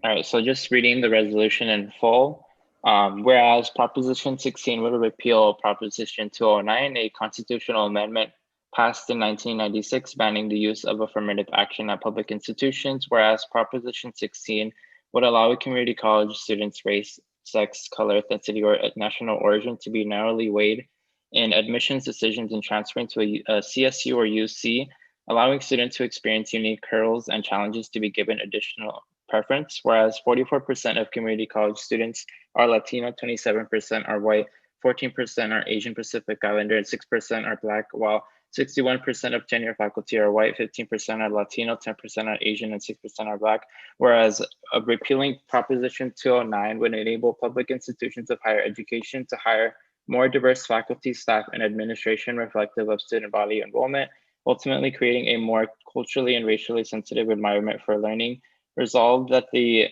All right, so just reading the resolution in full. Whereas Proposition 16 would repeal Proposition 209, a constitutional amendment passed in 1996 banning the use of affirmative action at public institutions, whereas Proposition 16 would allow a community college student's race, sex, color, ethnicity, or national origin to be narrowly weighed in admissions decisions and transferring to a CSU or UC, allowing students to experience unique hurdles and challenges to be given additional preference, whereas 44% of community college students are Latino, 27% are white, 14% are Asian Pacific Islander, and 6% are Black, while 61% of tenure faculty are white, 15% are Latino, 10% are Asian, and 6% are Black, whereas repealing Proposition 209 would enable public institutions of higher education to hire more diverse faculty, staff, and administration reflective of student body enrollment, ultimately creating a more culturally and racially sensitive environment for learning. Resolved that the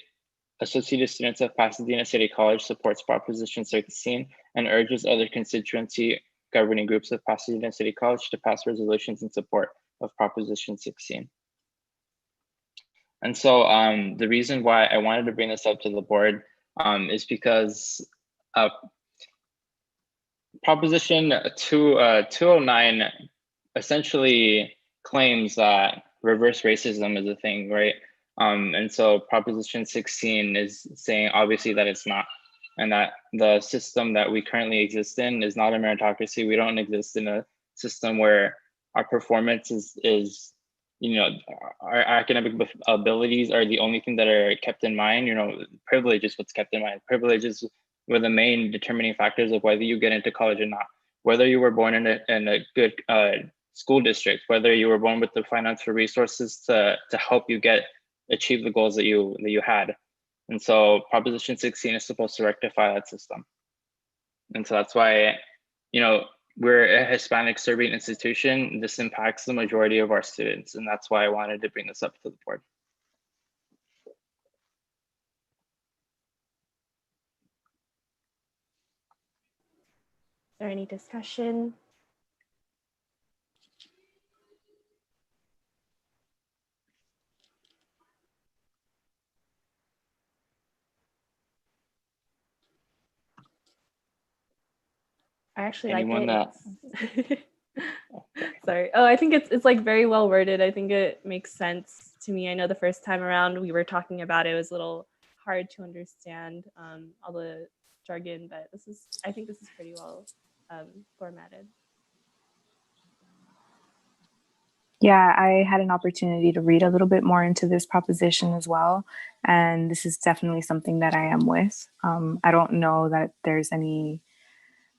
Associated Students of Pasadena City College supports Proposition 16 and urges other constituency governing groups of Pasadena City College to pass resolutions in support of Proposition 16. And so the reason why I wanted to bring this up to the board is because Proposition 209 essentially claims that reverse racism is a thing, right? And so Proposition 16 is saying obviously that it's not, and that the system that we currently exist in is not a meritocracy. We don't exist in a system where our performance is our academic abilities are the only thing that are kept in mind. Privilege is what's kept in mind. Privileges were the main determining factors of whether you get into college or not, whether you were born in a good school district, whether you were born with the financial resources to help you achieve the goals that you had. And so Proposition 16 is supposed to rectify that system. And so that's why, we're a Hispanic serving institution. This impacts the majority of our students. And that's why I wanted to bring this up to the board. Is there any discussion? I actually Anyone like it. Sorry. Oh, I think it's like very well worded. I think it makes sense to me. I know the first time around we were talking about it, was a little hard to understand all the jargon, but I think this is pretty well formatted. Yeah, I had an opportunity to read a little bit more into this proposition as well. And this is definitely something that I am with. I don't know that there's any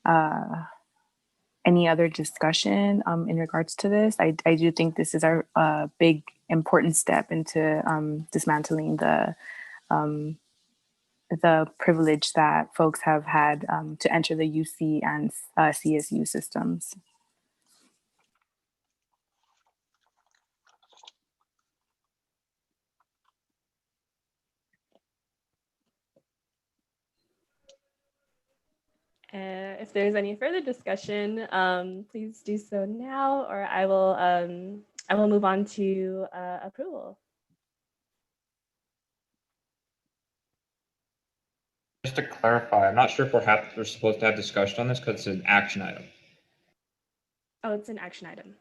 other discussion in regards to this. I do think this is our big important step into dismantling the privilege that folks have had to enter the UC and CSU systems. If there's any further discussion, please do so now, or I will move on to approval. Just to clarify, I'm not sure if we're supposed to have discussion on this because it's an action item. Oh, it's an action item.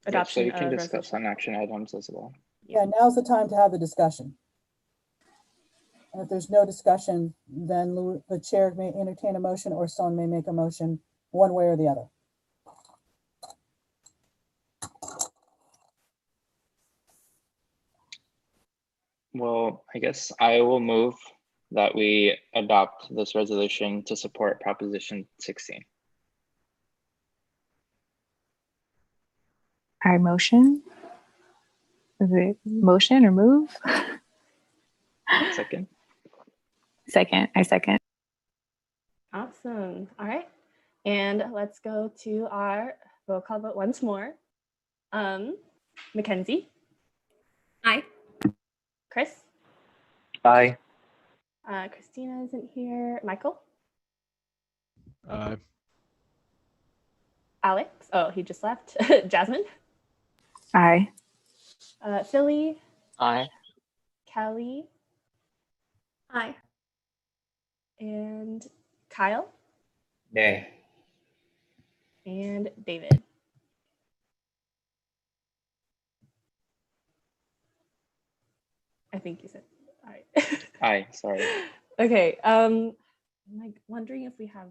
Adoption. So you can of discuss resolution. on action items as well. Yeah, now's the time to have the discussion. And if there's no discussion, then the chair may entertain a motion or someone may make a motion one way or the other. Well, I guess I will move that we adopt this resolution to support Proposition 16. I motion. Is it motion or move? Second. Second. I second. Awesome. All right. And let's go to our roll call vote once more. Mackenzie? Aye. Chris? Aye. Christina isn't here. Michael? Aye. Alex? Oh, he just left. Jasmine? Aye. Philly? Aye. Kelly? Aye. And Kyle? Nay. And David? I think you said aye. Aye, sorry. Okay. I'm like wondering if we have,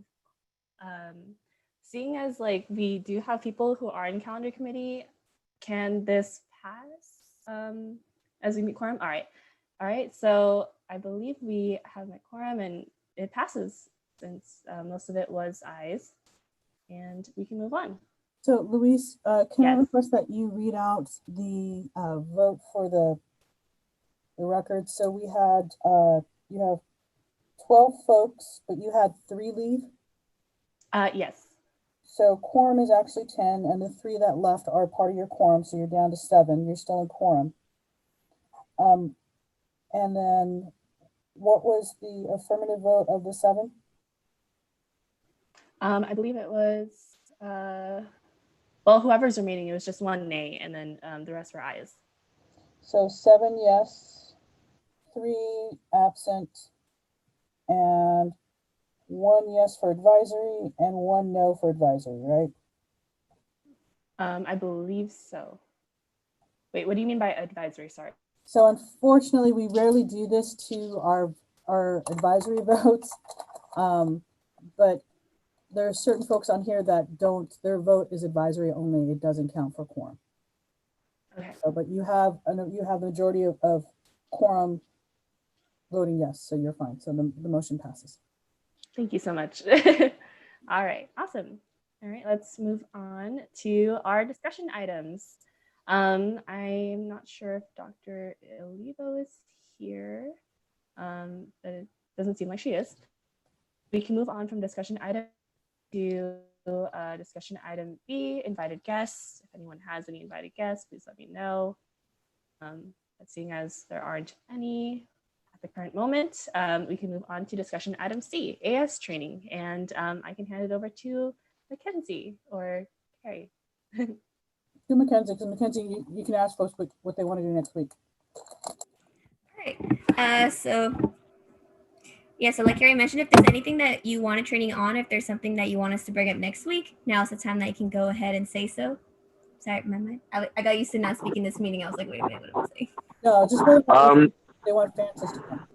seeing as like we do have people who are in calendar committee, can this pass as we meet quorum? All right. All right. So I believe we have met quorum and it passes since most of it was ayes, and we can move on. So Luis, can I Yes. request that you read out the vote for the record? So we had, you have 12 folks, but you had 3 leave. Yes. So quorum is actually 10, and the 3 that left are part of your quorum, so you're down to 7. You're still in quorum. And then what was the affirmative vote of the 7? I believe it was, well, whoever's remaining, it was just 1 nay, and then the rest were ayes. So 7 yes, 3 absent, and 1 yes for advisory and 1 no for advisory, right? I believe so. Wait, what do you mean by advisory? Sorry. So unfortunately, we rarely do this to our advisory votes, but there are certain folks on here that don't, their vote is advisory only. It doesn't count for quorum. Okay. So, but you have the majority of quorum voting yes, so you're fine. So the motion passes. Thank you so much. All right, awesome. All right, let's move on to our discussion items. I'm not sure if Dr. Olivo is here, but it doesn't seem like she is. We can move on from discussion item to discussion item B, invited guests. If anyone has any invited guests, please let me know. But seeing as there aren't any at the current moment, we can move on to discussion item C, AS training. And I can hand it over to Mackenzie or Carrie. To Mackenzie, because Mackenzie, you can ask folks what they want to do next week. All right. So like Carrie mentioned, if there's anything that you want a training on, if there's something that you want us to bring up next week, now's the time that you can go ahead and say so. Sorry, my mind. I got used to not speaking this meeting. I was like, wait a minute, what am I saying? No, just they want Francis to come.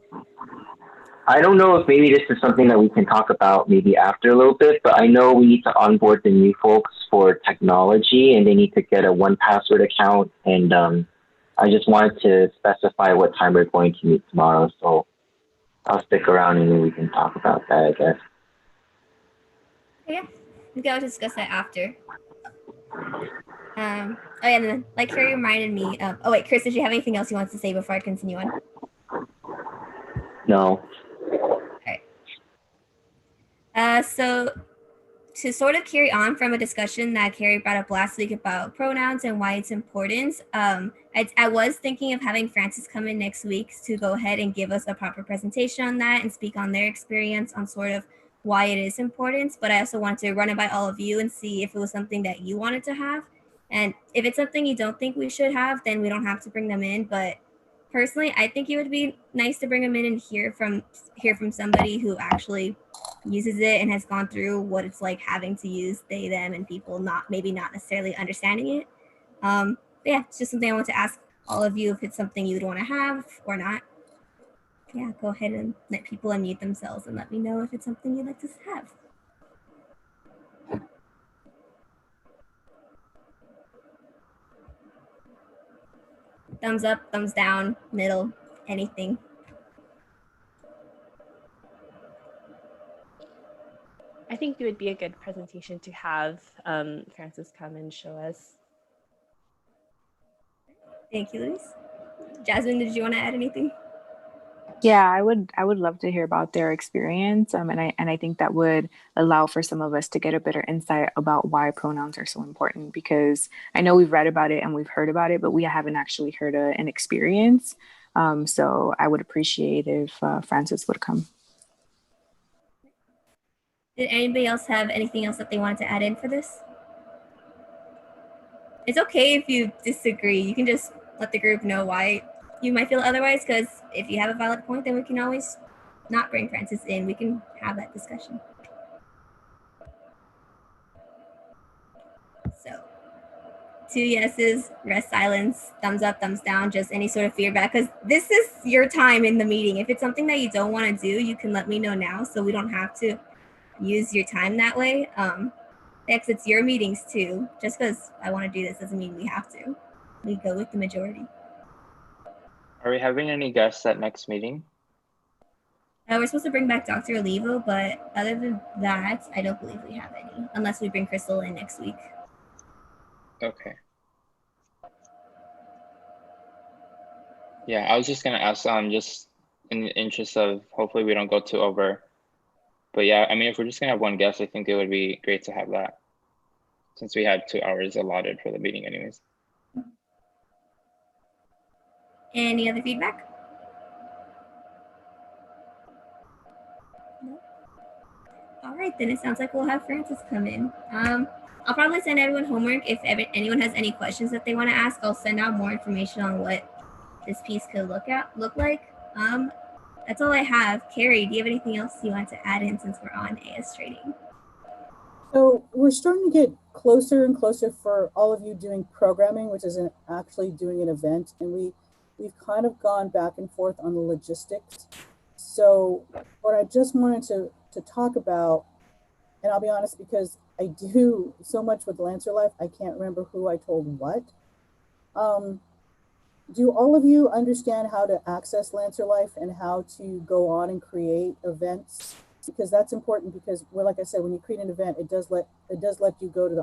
I don't know if maybe this is something that we can talk about maybe after a little bit, but I know we need to onboard the new folks for technology and they need to get a 1Password account. And I just wanted to specify what time we're going to meet tomorrow. So I'll stick around and then we can talk about that, I guess. Yeah, we can discuss that after. Oh yeah, and then like Carrie reminded me of, oh wait, Chris, did you have anything else you want to say before I continue on? No. So to sort of carry on from a discussion that Carrie brought up last week about pronouns and why it's important, I was thinking of having Francis come in next week to go ahead and give us a proper presentation on that and speak on their experience on sort of why it is important. But I also wanted to run it by all of you and see if it was something that you wanted to have. And if it's something you don't think we should have, then we don't have to bring them in. But personally, I think it would be nice to bring them in and hear from somebody who actually uses it and has gone through what it's like having to use they, them, and people maybe not necessarily understanding it. But yeah, it's just something I want to ask all of you if it's something you'd want to have or not. Yeah, go ahead and let people unmute themselves and let me know if it's something you'd like to have. Thumbs up, thumbs down, middle, anything. I think it would be a good presentation to have Francis come and show us. Thank you, Luis. Jasmine, did you want to add anything? Yeah, I would love to hear about their experience, and I think that would allow for some of us to get a better insight about why pronouns are so important, because I know we've read about it and we've heard about it, but we haven't actually heard an experience. So I would appreciate if Francis would come. Did anybody else have anything else that they wanted to add in for this? It's okay if you disagree. You can just let the group know why you might feel otherwise, because if you have a valid point, then we can always not bring Francis in. We can have that discussion. So 2 yeses, rest silence, thumbs up, thumbs down, just any sort of feedback, because this is your time in the meeting. If it's something that you don't want to do, you can let me know now so we don't have to use your time that way. Because it's your meetings too. Just because I want to do this doesn't mean we have to. We go with the majority. Are we having any guests at next meeting? We're supposed to bring back Dr. Olivo, but other than that, I don't believe we have any, unless we bring Crystal in next week. Okay. Yeah, I was just gonna ask, just in the interest of hopefully we don't go too over. But yeah, I mean, if we're just gonna have one guest, I think it would be great to have that, since we had 2 hours allotted for the meeting anyways. Any other feedback? No? All right, then it sounds like we'll have Francis come in. I'll probably send everyone homework. If anyone has any questions that they want to ask, I'll send out more information on what this piece could look like. That's all I have. Carrie, do you have anything else you want to add in since we're on AS training? So we're starting to get closer and closer for all of you doing programming, which is actually doing an event. And we've kind of gone back and forth on the logistics. So what I just wanted to talk about, and I'll be honest, because I do so much with Lancer Life, I can't remember who I told what. Do all of you understand how to access Lancer Life and how to go on and create events? Because that's important, because, well, like I said, when you create an event, it does let you go to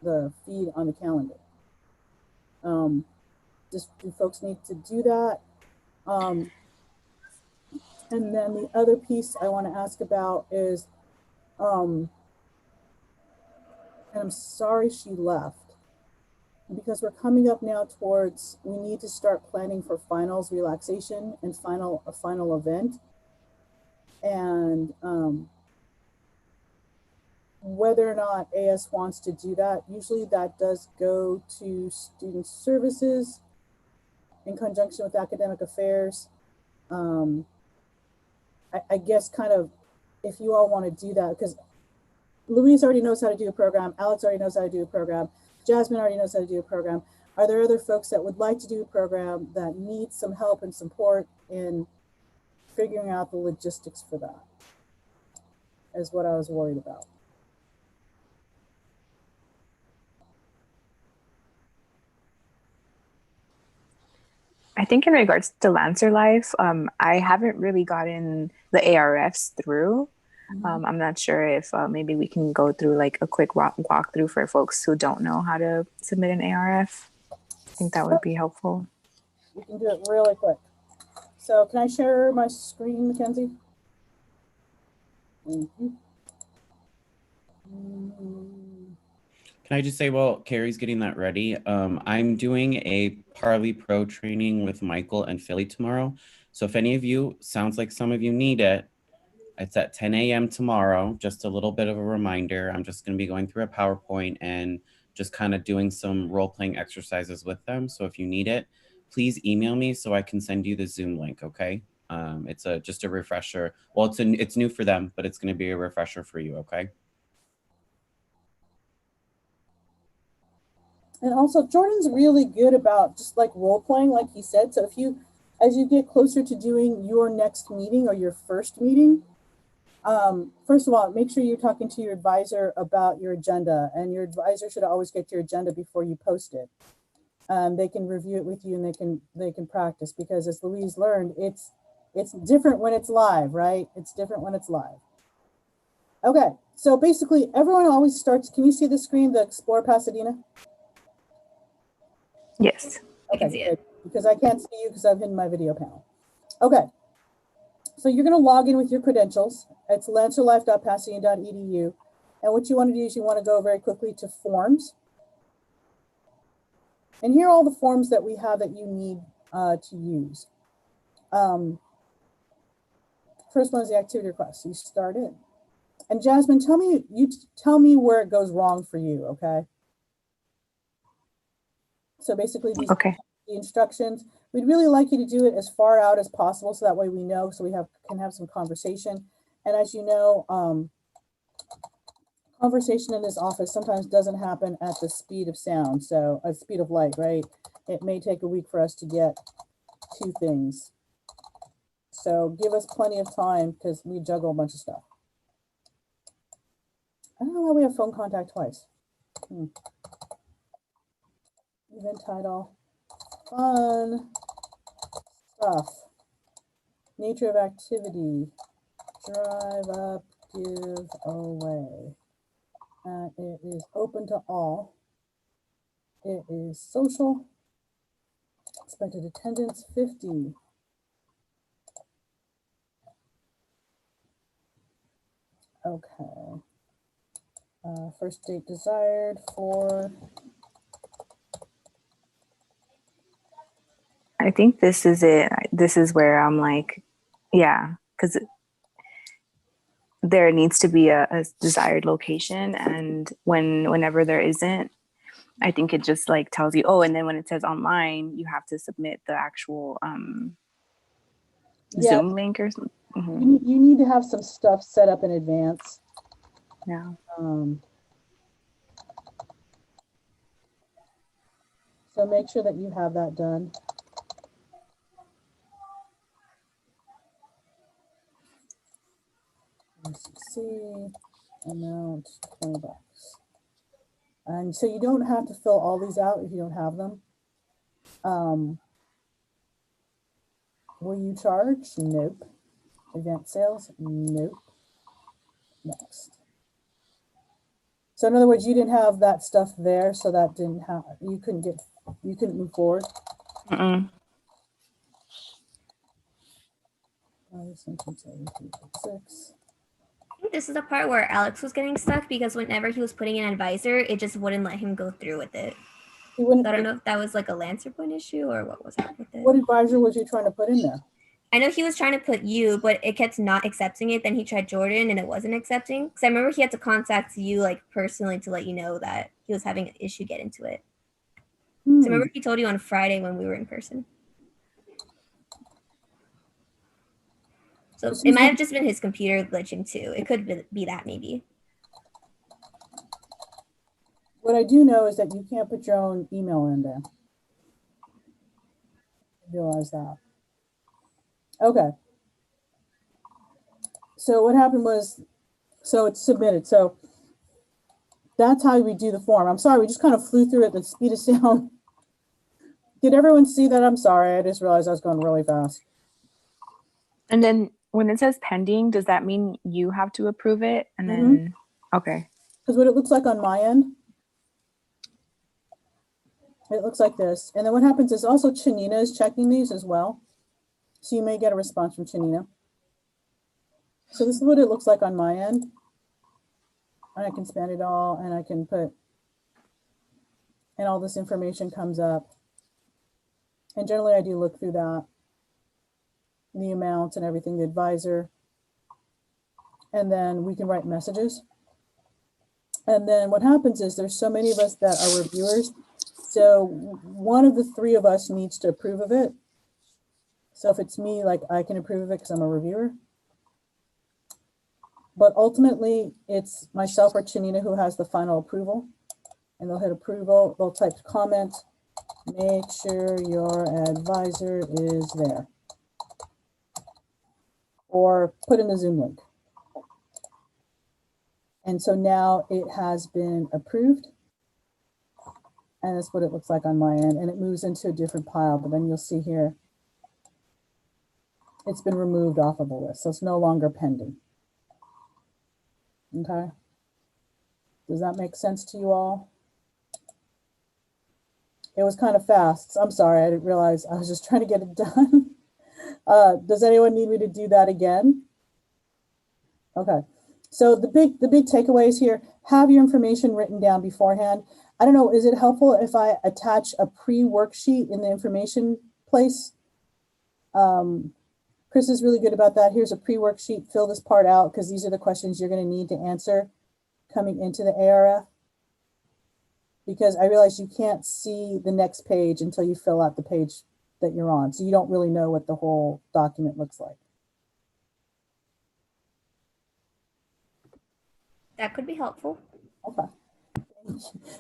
the feed on the calendar. Just do folks need to do that? And then the other piece I want to ask about is, and I'm sorry she left, because we're coming up now towards, we need to start planning for finals relaxation and a final event. And whether or not AS wants to do that, usually that does go to student services in conjunction with academic affairs. I guess kind of, if you all want to do that, because Louise already knows how to do a program, Alex already knows how to do a program, Jasmine already knows how to do a program. Are there other folks that would like to do a program that need some help and support in figuring out the logistics for that? Is what I was worried about. I think in regards to Lancer Life, I haven't really gotten the ARFs through. I'm not sure if maybe we can go through like a quick walkthrough for folks who don't know how to submit an ARF. I think that would be helpful. We can do it really quick. So can I share my screen, Mackenzie? Thank you. Can I just say, while Carrie's getting that ready, I'm doing a Parley Pro training with Michael and Philly tomorrow. So if any of you, sounds like some of you need it, it's at 10 a.m. tomorrow. Just a little bit of a reminder. I'm just going to be going through a PowerPoint and just kind of doing some role-playing exercises with them. So if you need it, please email me so I can send you the Zoom link, okay? It's just a refresher. Well, it's new for them, but it's going to be a refresher for you, okay? And also, Jordan's really good about just like role playing, like he said. So if you, as you get closer to doing your next meeting or your first meeting, first of all, make sure you're talking to your advisor about your agenda, and your advisor should always get your agenda before you post it. They can review it with you, and they can practice, because as Louise learned, it's different when it's live, right? It's different when it's live. Okay, so basically everyone always starts, can you see the screen, the Explore Pasadena? Yes. Okay, good, because I can't see you because I've hidden my video panel. Okay, so you're going to log in with your credentials. It's lancerlife.pasadena.edu. And what you want to do is you want to go very quickly to forms. And here are all the forms that we have that you need to use. First one is the activity request. So you start in. And Jasmine, tell me where it goes wrong for you, okay? So basically, these the instructions, we'd really like you to do it as far out as possible, so that way we know, so we can have some conversation. And as you know, conversation in this office sometimes doesn't happen at the speed of sound, so at speed of light, right? It may take a week for us to get two things. So give us plenty of time, because we juggle a bunch of stuff. I don't know why we have phone contact twice. Event title, fun stuff, nature of activity, drive up, give away. It is open to all. It is social. Expected attendance 50. Okay. First date desired for. I think this is it. This is where I'm like, yeah, because there needs to be a desired location, and whenever there isn't, I think it just like tells you, oh, and then when it says online, you have to submit the actual Zoom link or something. Mm-hmm. You need to have some stuff set up in advance. Yeah. So make sure that you have that done. ICC, amount $20. And so you don't have to fill all these out if you don't have them. Will you charge? Nope. Event sales? Nope. Next. So in other words, you didn't have that stuff there, so that didn't have, you couldn't move forward. Mm-mm. Six. I think this is the part where Alex was getting stuck because whenever he was putting in advisor, it just wouldn't let him go through with it. He wouldn't, So I don't know if that was like a Lancer point issue or what was up with it. what advisor was you trying to put in there? I know he was trying to put you, but it kept not accepting it. Then he tried Jordan and it wasn't accepting. Because I remember he had to contact you like personally to let you know that he was having an issue getting to it. So I remember he told you on Friday when we were in person. So it might have just been his computer glitching too. It could be that maybe. What I do know is that you can't put your own email in there. I realize that. Okay. So what happened was, so it's submitted. So that's how we do the form. I'm sorry, we just kind of flew through it at the speed of sound. Did everyone see that? I'm sorry, I just realized I was going really fast. And then when it says pending, does that mean you have to approve it? And then, okay. Because what it looks like on my end, it looks like this. And then what happens is also Chanina is checking these as well. So you may get a response from Chanina. So this is what it looks like on my end. And I can span it all and I can put, and all this information comes up. And generally I do look through that, the amounts and everything, the advisor. And then we can write messages. And then what happens is there's so many of us that are reviewers. So one of the three of us needs to approve of it. So if it's me, like I can approve of it because I'm a reviewer. But ultimately it's myself or Chanina who has the final approval. And they'll hit approval, they'll type comment, make sure your advisor is there. Or put in the Zoom link. And so now it has been approved. And that's what it looks like on my end. And it moves into a different pile, but then you'll see here, it's been removed off of the list. So it's no longer pending. Okay. Does that make sense to you all? It was kind of fast. I'm sorry, I didn't realize. I was just trying to get it done. Does anyone need me to do that again? Okay. So the big takeaways here, have your information written down beforehand. I don't know, is it helpful if I attach a pre-worksheet in the information place? Chris is really good about that. Here's a pre-worksheet, fill this part out because these are the questions you're going to need to answer coming into the ARF. Because I realize you can't see the next page until you fill out the page that you're on. So you don't really know what the whole document looks like. That could be helpful. Okay.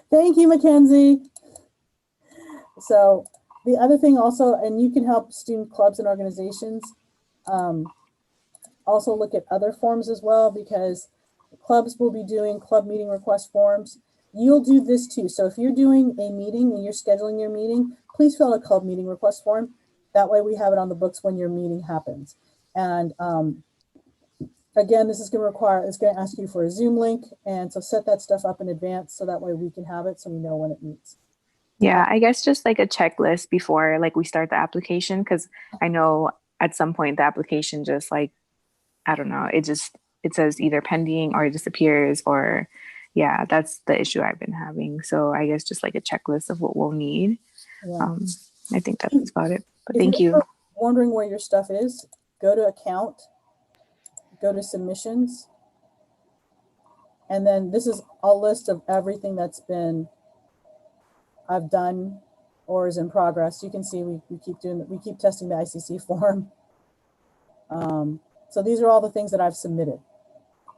Thank you, Mackenzie. So the other thing also, and you can help student clubs and organizations also look at other forms as well, because clubs will be doing club meeting request forms. You'll do this too. So if you're doing a meeting and you're scheduling your meeting, please fill out a club meeting request form. That way we have it on the books when your meeting happens. And again, this is going to require, it's going to ask you for a Zoom link. And so set that stuff up in advance so that way we can have it so we know when it meets. Yeah, I guess just like a checklist before like we start the application, because I know at some point the application just like, I don't know, it says either pending or it disappears, or yeah, that's the issue I've been having. So I guess just like a checklist of what we'll need. Yeah. I think that's about it. But If thank you're you. wondering where your stuff is, go to account, go to submissions. And then this is a list of everything that's been I've done or is in progress. You can see we keep testing the ICC form. So these are all the things that I've submitted.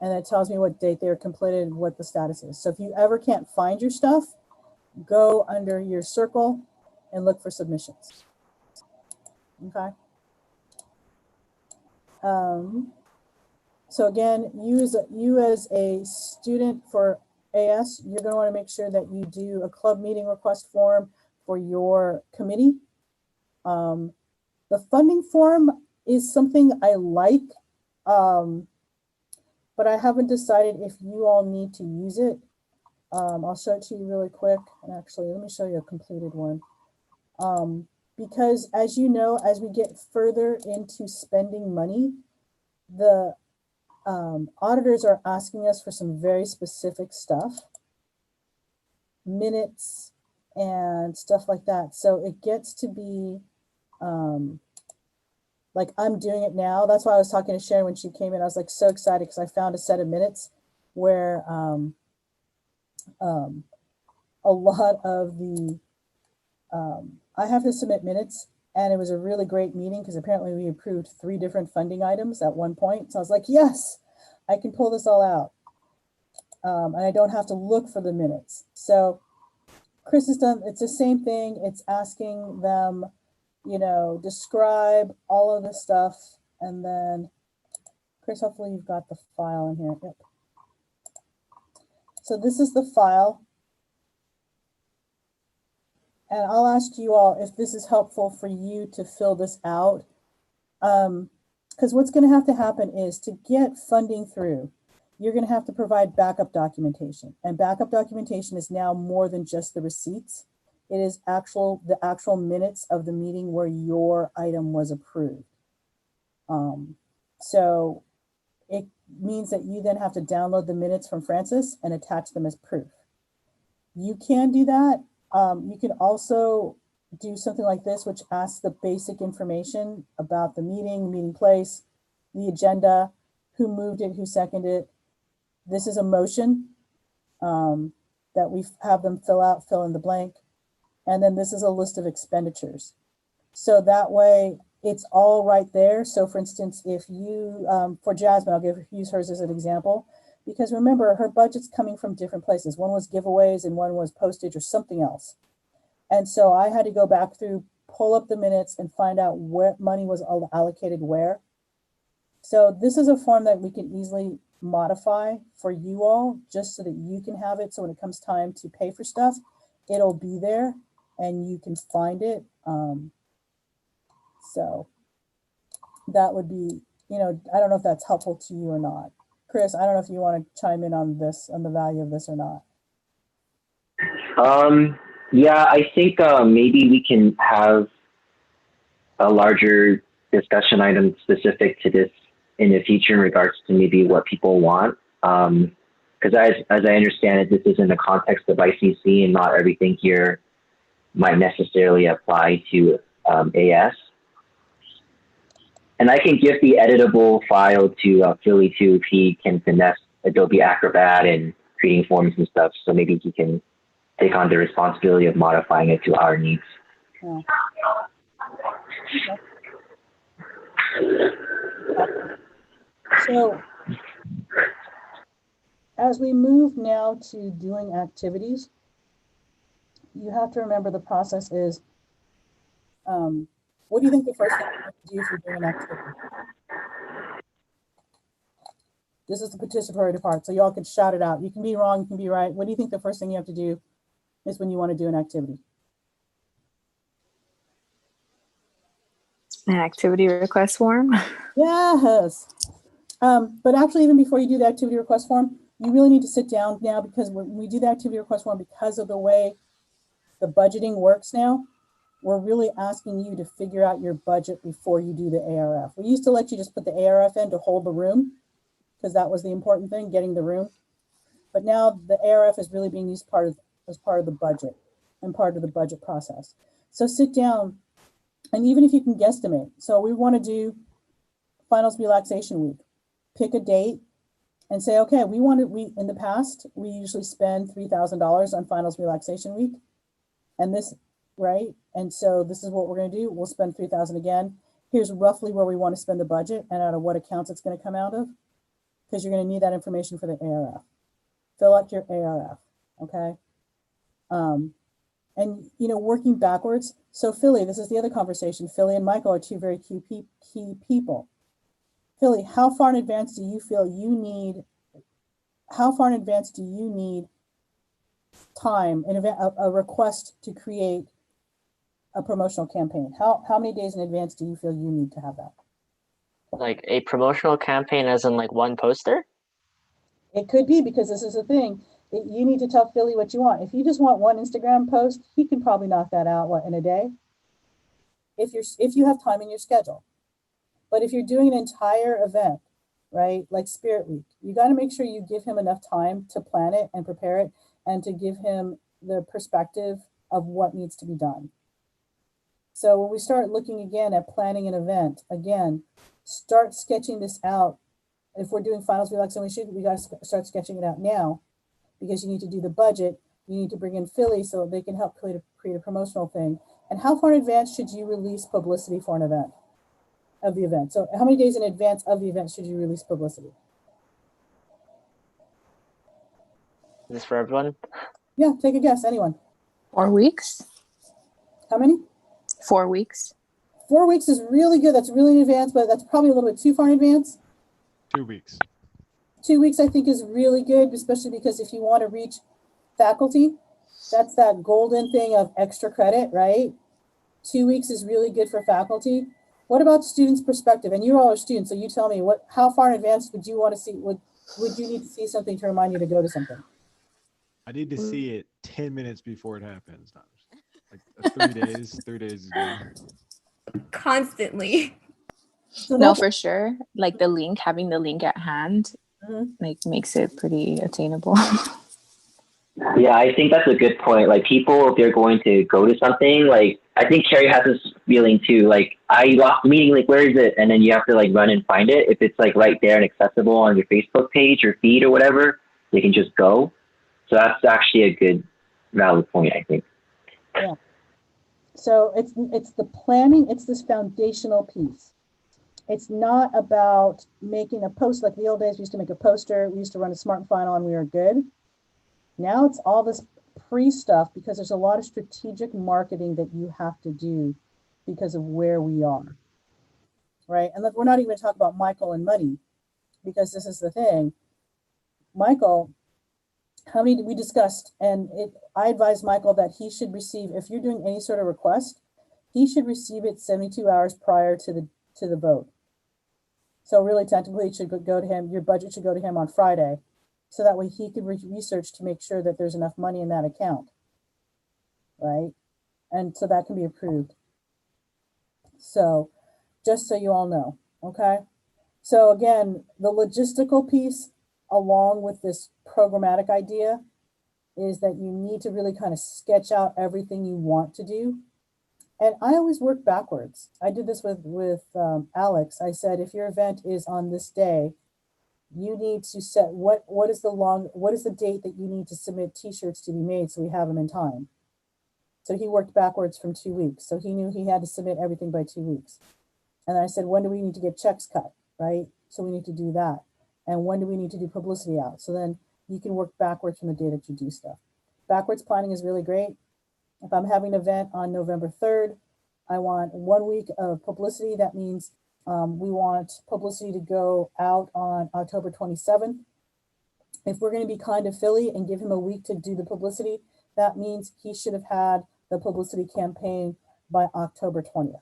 And it tells me what date they were completed and what the status is. So if you ever can't find your stuff, go under your circle and look for submissions. Okay. So again, you as a student for AS, you're going to want to make sure that you do a club meeting request form for your committee. The funding form is something I like, but I haven't decided if you all need to use it. I'll show it to you really quick. And actually, let me show you a completed one. Because as you know, as we get further into spending money, the auditors are asking us for some very specific stuff, minutes and stuff like that. So it gets to be like I'm doing it now. That's why I was talking to Sharon when she came in. I was like so excited because I found a set of minutes where a lot of the, I have to submit minutes, and it was a really great meeting because apparently we approved 3 different funding items at one point. So I was like, yes, I can pull this all out. And I don't have to look for the minutes. So Chris has done, it's the same thing. It's asking them, you know, describe all of this stuff. And then Chris, hopefully you've got the file in here. Yep. So this is the file. And I'll ask you all if this is helpful for you to fill this out. Because what's going to have to happen is to get funding through, you're going to have to provide backup documentation. And backup documentation is now more than just the receipts. It is the actual minutes of the meeting where your item was approved. So it means that you then have to download the minutes from Francis and attach them as proof. You can do that. You can also do something like this, which asks the basic information about the meeting place, the agenda, who moved it, who seconded it. This is a motion that we have them fill in the blank. And then this is a list of expenditures. So that way it's all right there. So for instance, if you, for Jasmine, I'll use hers as an example, because remember her budget's coming from different places. One was giveaways and one was postage or something else. And so I had to go back through, pull up the minutes and find out what money was allocated where. So this is a form that we can easily modify for you all, just so that you can have it. So when it comes time to pay for stuff, it'll be there and you can find it. So that would be, you know, I don't know if that's helpful to you or not. Chris, I don't know if you want to chime in on this, on the value of this or not. Yeah, I think maybe we can have a larger discussion item specific to this in the future in regards to maybe what people want. Because as I understand it, this is in the context of ICC and not everything here might necessarily apply to AS. And I can give the editable file to Philly too if he can finesse Adobe Acrobat and creating forms and stuff. So maybe he can take on the responsibility of modifying it to our needs. Yeah. So as we move now to doing activities, you have to remember the process is, what do you think the first thing you have to do if you're doing an activity? This is the participatory part, so y'all can shout it out. You can be wrong, you can be right. What do you think the first thing you have to do is when you want to do an activity? An activity request form? Yes. But actually, even before you do the activity request form, you really need to sit down now, because when we do the activity request form, because of the way the budgeting works now, we're really asking you to figure out your budget before you do the ARF. We used to let you just put the ARF in to hold the room, because that was the important thing, getting the room. But now the ARF is really being used as part of the budget and part of the budget process. So sit down, and even if you can guesstimate. So we want to do finals relaxation week. Pick a date and say, okay, in the past, we usually spend $3,000 on finals relaxation week. And this, right? And so this is what we're going to do. We'll spend $3,000 again. Here's roughly where we want to spend the budget and out of what accounts it's going to come out of, because you're going to need that information for the ARF. Fill out your ARF, okay? And, you know, working backwards. So Philly, this is the other conversation. Philly and Michael are two very key people. Philly, how far in advance do you feel you need? How far in advance do you need time in a request to create a promotional campaign? How many days in advance do you feel you need to have that? Like a promotional campaign as in like one poster? It could be, because this is the thing. You need to tell Philly what you want. If you just want one Instagram post, he can probably knock that out, what, in a day? If you have time in your schedule. But if you're doing an entire event, right, like Spirit Week, you got to make sure you give him enough time to plan it and prepare it, and to give him the perspective of what needs to be done. So when we start looking again at planning an event, again, start sketching this out. If we're doing finals re-election, we got to start sketching it out now, because you need to do the budget. You need to bring in Philly so they can help create a promotional thing. And how far in advance should you release publicity for an event, of the event? So how many days in advance of the event should you release publicity? Is this for everyone? Yeah, take a guess, anyone. 4 weeks. How many? 4 weeks. 4 weeks is really good. That's really in advance, but that's probably a little bit too far in advance. 2 weeks. 2 weeks, I think, is really good, especially because if you want to reach faculty, that's that golden thing of extra credit, right? 2 weeks is really good for faculty. What about students' perspective? And you all are students, so you tell me, how far in advance would you want to see, would you need to see something to remind you to go to something? I need to see it 10 minutes before it happens. Like 3 days. 3 days is good. Constantly. No, for sure. Like the link, having the link at hand, like makes it pretty attainable. Yeah, I think that's a good point. Like people, if they're going to go to something, like I think Carrie has this feeling too. Like I lost the meeting, like where is it? And then you have to like run and find it. If it's like right there and accessible on your Facebook page or feed or whatever, they can just go. So that's actually a good valid point, I think. Yeah. So it's the planning. It's this foundational piece. It's not about making a post like the old days. We used to make a poster. We used to run a smart final and we were good. Now it's all this pre-stuff, because there's a lot of strategic marketing that you have to do because of where we are, right? And look, we're not even going to talk about Michael and money, because this is the thing. Michael, how many did we discussed? And I advised Michael that he should receive, if you're doing any sort of request, he should receive it 72 hours prior to the vote. So really technically it should go to him, your budget should go to him on Friday. So that way he can research to make sure that there's enough money in that account, right? And so that can be approved. So just so you all know, okay? So again, the logistical piece along with this programmatic idea is that you need to really kind of sketch out everything you want to do. And I always work backwards. I did this with Alex. I said, if your event is on this day, you need to set what is the date that you need to submit t-shirts to be made so we have them in time. So he worked backwards from 2 weeks. So he knew he had to submit everything by 2 weeks. And I said, when do we need to get checks cut, right? So we need to do that. And when do we need to do publicity out? So then you can work backwards from the day that you do stuff. Backwards planning is really great. If I'm having an event on November 3rd, I want 1 week of publicity. That means we want publicity to go out on October 27th. If we're going to be kind to Philly and give him a week to do the publicity, that means he should have had the publicity campaign by October 20th.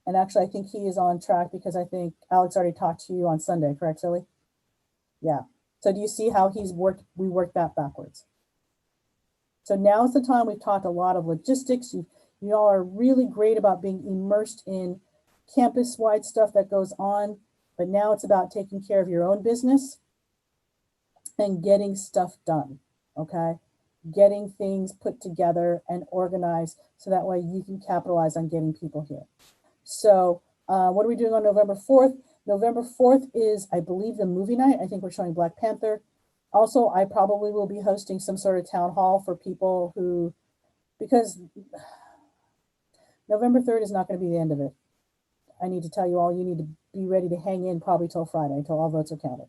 And actually, I think he is on track, because I think Alex already talked to you on Sunday, correct, Philly? Yeah. So do you see how we worked that backwards? So now is the time. We've talked a lot of logistics. You all are really great about being immersed in campus-wide stuff that goes on, but now it's about taking care of your own business and getting stuff done, okay? Getting things put together and organized so that way you can capitalize on getting people here. So what are we doing on November 4th? November 4th is, I believe, the movie night. I think we're showing Black Panther. Also, I probably will be hosting some sort of town hall for people who, because November 3rd is not going to be the end of it. I need to tell you all, you need to be ready to hang in probably till Friday, until all votes are counted.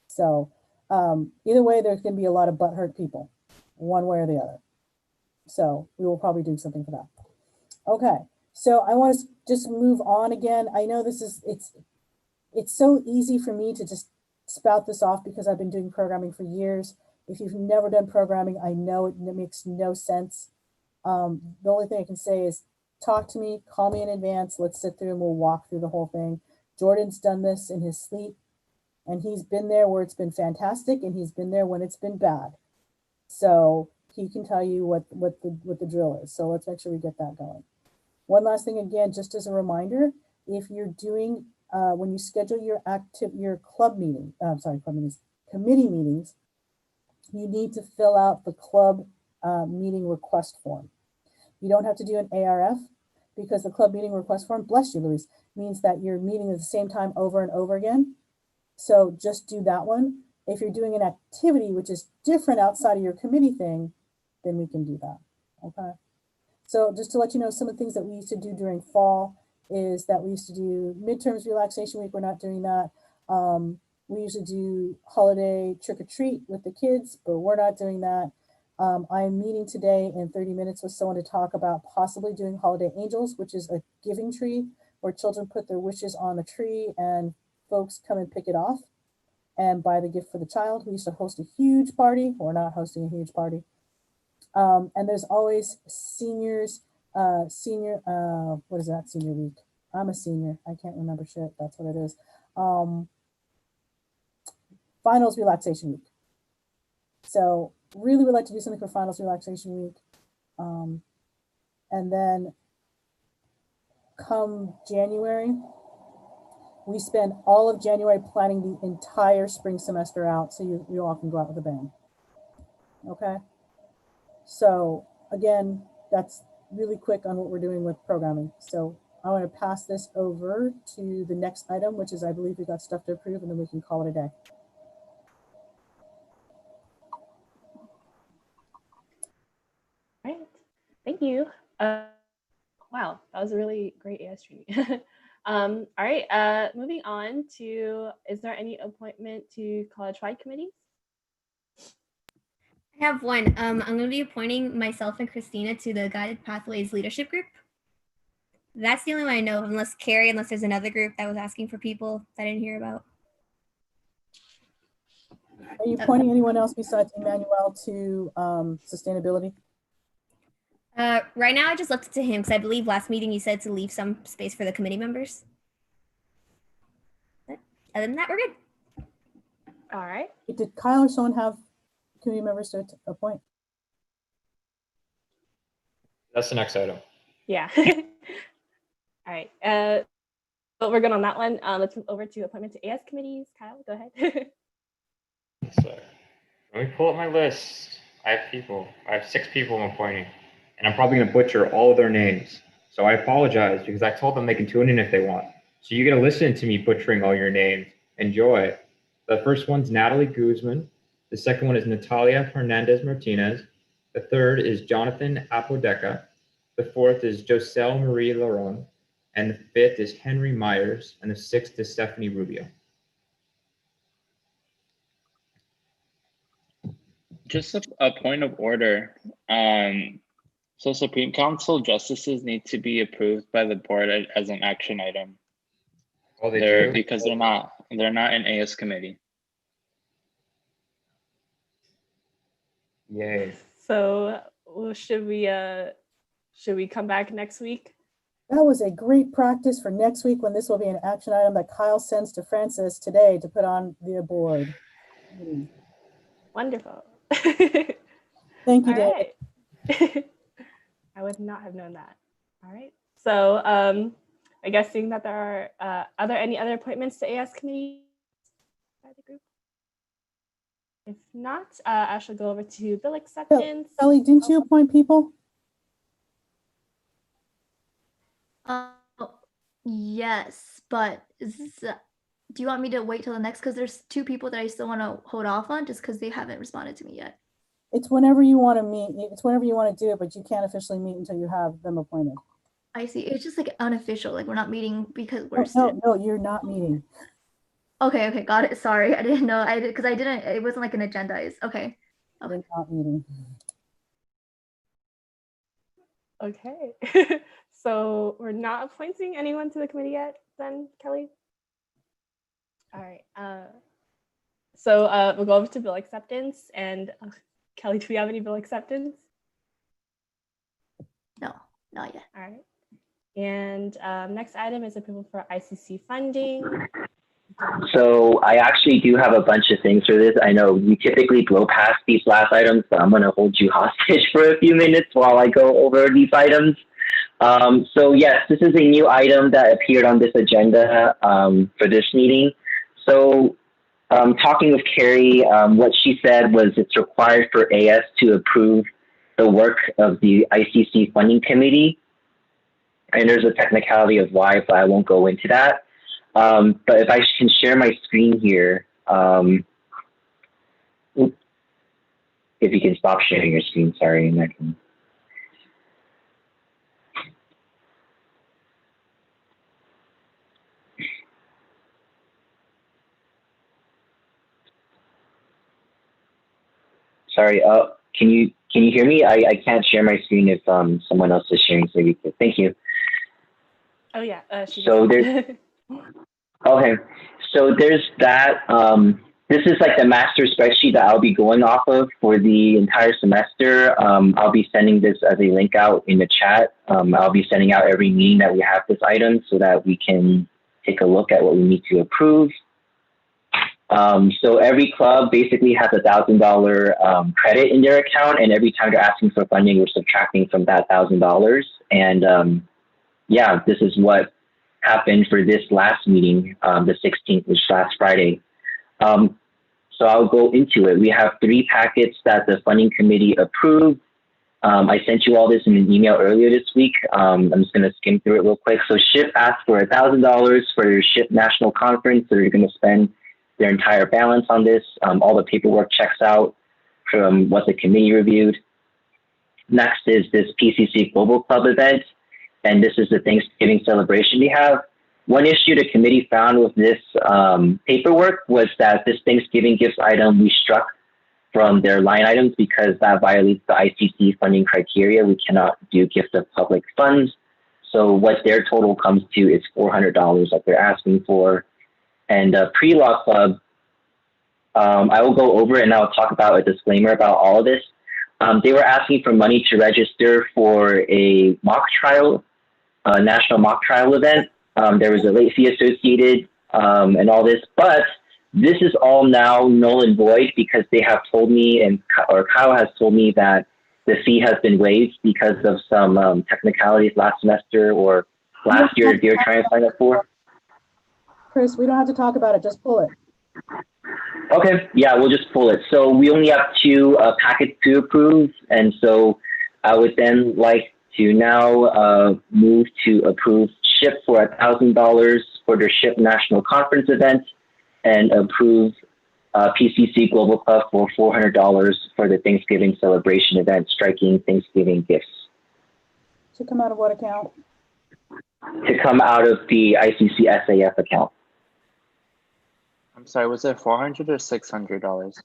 So either way, there's going to be a lot of butthurt people, one way or the other. So we will probably do something for that. Okay, so I want to just move on again. I know it's so easy for me to just spout this off because I've been doing programming for years. If you've never done programming, I know it makes no sense. The only thing I can say is talk to me, call me in advance. Let's sit through and we'll walk through the whole thing. Jordan's done this in his sleep, and he's been there where it's been fantastic, and he's been there when it's been bad. So he can tell you what the drill is. So let's make sure we get that going. One last thing, again, just as a reminder, if you're doing when you schedule your club meeting, committee meetings, you need to fill out the club meeting request form. You don't have to do an ARF because the club meeting request form, bless you, Louise, means that you're meeting at the same time over and over again. So just do that one. If you're doing an activity which is different outside of your committee thing, then we can do that, okay? So just to let you know, some of the things that we used to do during fall is that we used to do midterms relaxation week. We're not doing that. We usually do holiday trick or treat with the kids, but we're not doing that. I'm meeting today in 30 minutes with someone to talk about possibly doing holiday angels, which is a giving tree where children put their wishes on the tree and folks come and pick it off and buy the gift for the child. We used to host a huge party. We're not hosting a huge party. And there's always seniors, what is that, senior week? I'm a senior. I can't remember shit. That's what it is. Finals relaxation week. So really would like to do something for finals relaxation week. And then come January, we spend all of January planning the entire spring semester out so you all can go out with a bang. Okay. So again, that's really quick on what we're doing with programming. So I want to pass this over to the next item, which is, I believe we got stuff to approve, and then we can call it a day. All right, thank you. Wow, that was a really great AS training. All right, moving on to, is there any appointment to college-wide committees? I have one. I'm going to be appointing myself and Christina to the Guided Pathways Leadership Group. That's the only one I know, unless there's another group that was asking for people that I didn't hear about. Are you appointing anyone else besides Emmanuel to sustainability? Right now, I just left it to him because I believe last meeting you said to leave some space for the committee members. But other than that, we're good. All right. Did Kyle or someone have committee members to appoint? That's the next item. Yeah. All right. But we're good on that one. Let's move over to appointment to AS committees. Kyle, go ahead. So let me pull up my list. I have 6 people I'm appointing, and I'm probably going to butcher all of their names. So I apologize because I told them they can tune in if they want. So you're going to listen to me butchering all your names. Enjoy. The first one's Natalie Guzman. The second one is Natalia Hernandez Martinez. The third is Jonathan Apodeca. The fourth is Joselle Marie Laron. And the fifth is Henry Myers. And the sixth is Stephanie Rubio. Just a point of order. So Supreme Council justices need to be approved by the board as an action item. Oh, they do? Because they're not an AS committee. Yay. So should we come back next week? That was a great practice for next week when this will be an action item that Kyle sends to Francis today to put on the board. Wonderful. Thank you, David. Right. I would not have known that. All right. So I guess seeing that there are there any other appointments to AS committee by the group? If not, I shall go over to bill acceptance. Kelly, didn't you appoint people? Yes, but do you want me to wait till the next? Because there's 2 people that I still want to hold off on just because they haven't responded to me yet. It's whenever you want to meet. It's whenever you want to do it, but you can't officially meet until you have them appointed. I see. It's just like unofficial. Like we're not meeting because we're No, you're not meeting. Okay, got it. Sorry, I didn't know. I did because I didn't. It wasn't like an agenda. Okay. You're not meeting. Okay. So we're not appointing anyone to the committee yet, then, Kelly? All right. So we'll go over to bill acceptance. And Kelly, do we have any bill acceptance? No, not yet. All right. And next item is approval for ICC funding. So I actually do have a bunch of things for this. I know we typically blow past these last items, so I'm going to hold you hostage for a few minutes while I go over these items. So yes, this is a new item that appeared on this agenda for this meeting. So talking with Carrie, what she said was it's required for AS to approve the work of the ICC funding committee. And there's a technicality of why, but I won't go into that. But if I can share my screen here, if you can stop sharing your screen, sorry, and I can. Sorry, can you hear me? I can't share my screen if someone else is sharing, so you could. Thank you. Oh yeah. So there's okay. So there's that. This is like the master spreadsheet that I'll be going off of for the entire semester. I'll be sending this as a link out in the chat. I'll be sending out every meeting that we have this item so that we can take a look at what we need to approve. So every club basically has $1,000 credit in their account, and every time they're asking for funding, we're subtracting from that $1,000. And yeah, this is what happened for this last meeting, the 16th, which last Friday. So I'll go into it. We have 3 packets that the funding committee approved. I sent you all this in an email earlier this week. I'm just going to skim through it real quick. So SHIP asked for $1,000 for their SHIP National Conference. So they're going to spend their entire balance on this. All the paperwork checks out from what the committee reviewed. Next is this PCC Global Club event. And this is the Thanksgiving celebration we have. One issue the committee found with this paperwork was that this Thanksgiving gifts item we struck from their line items because that violates the ICC funding criteria. We cannot do gifts of public funds. So what their total comes to is $400 that they're asking for. And Pre-Law Club, I will go over and I'll talk about a disclaimer about all of this. They were asking for money to register for a mock trial, a national mock trial event. There was a late fee associated and all this, but this is all now null and void because they have told me, or Kyle has told me that the fee has been waived because of some technicalities last semester or last year they were trying to sign up for. Chris, we don't have to talk about it, just pull it. Okay, yeah, we'll just pull it. So we only have 2 packets to approve, and so I would then like to now move to approve SHIP for $1,000 for their SHIP National Conference event, and approve PCC Global Club for $400 for the Thanksgiving celebration event, striking Thanksgiving gifts. To come out of what account? To come out of the ICC SAF account. I'm sorry, was it $400 or $600?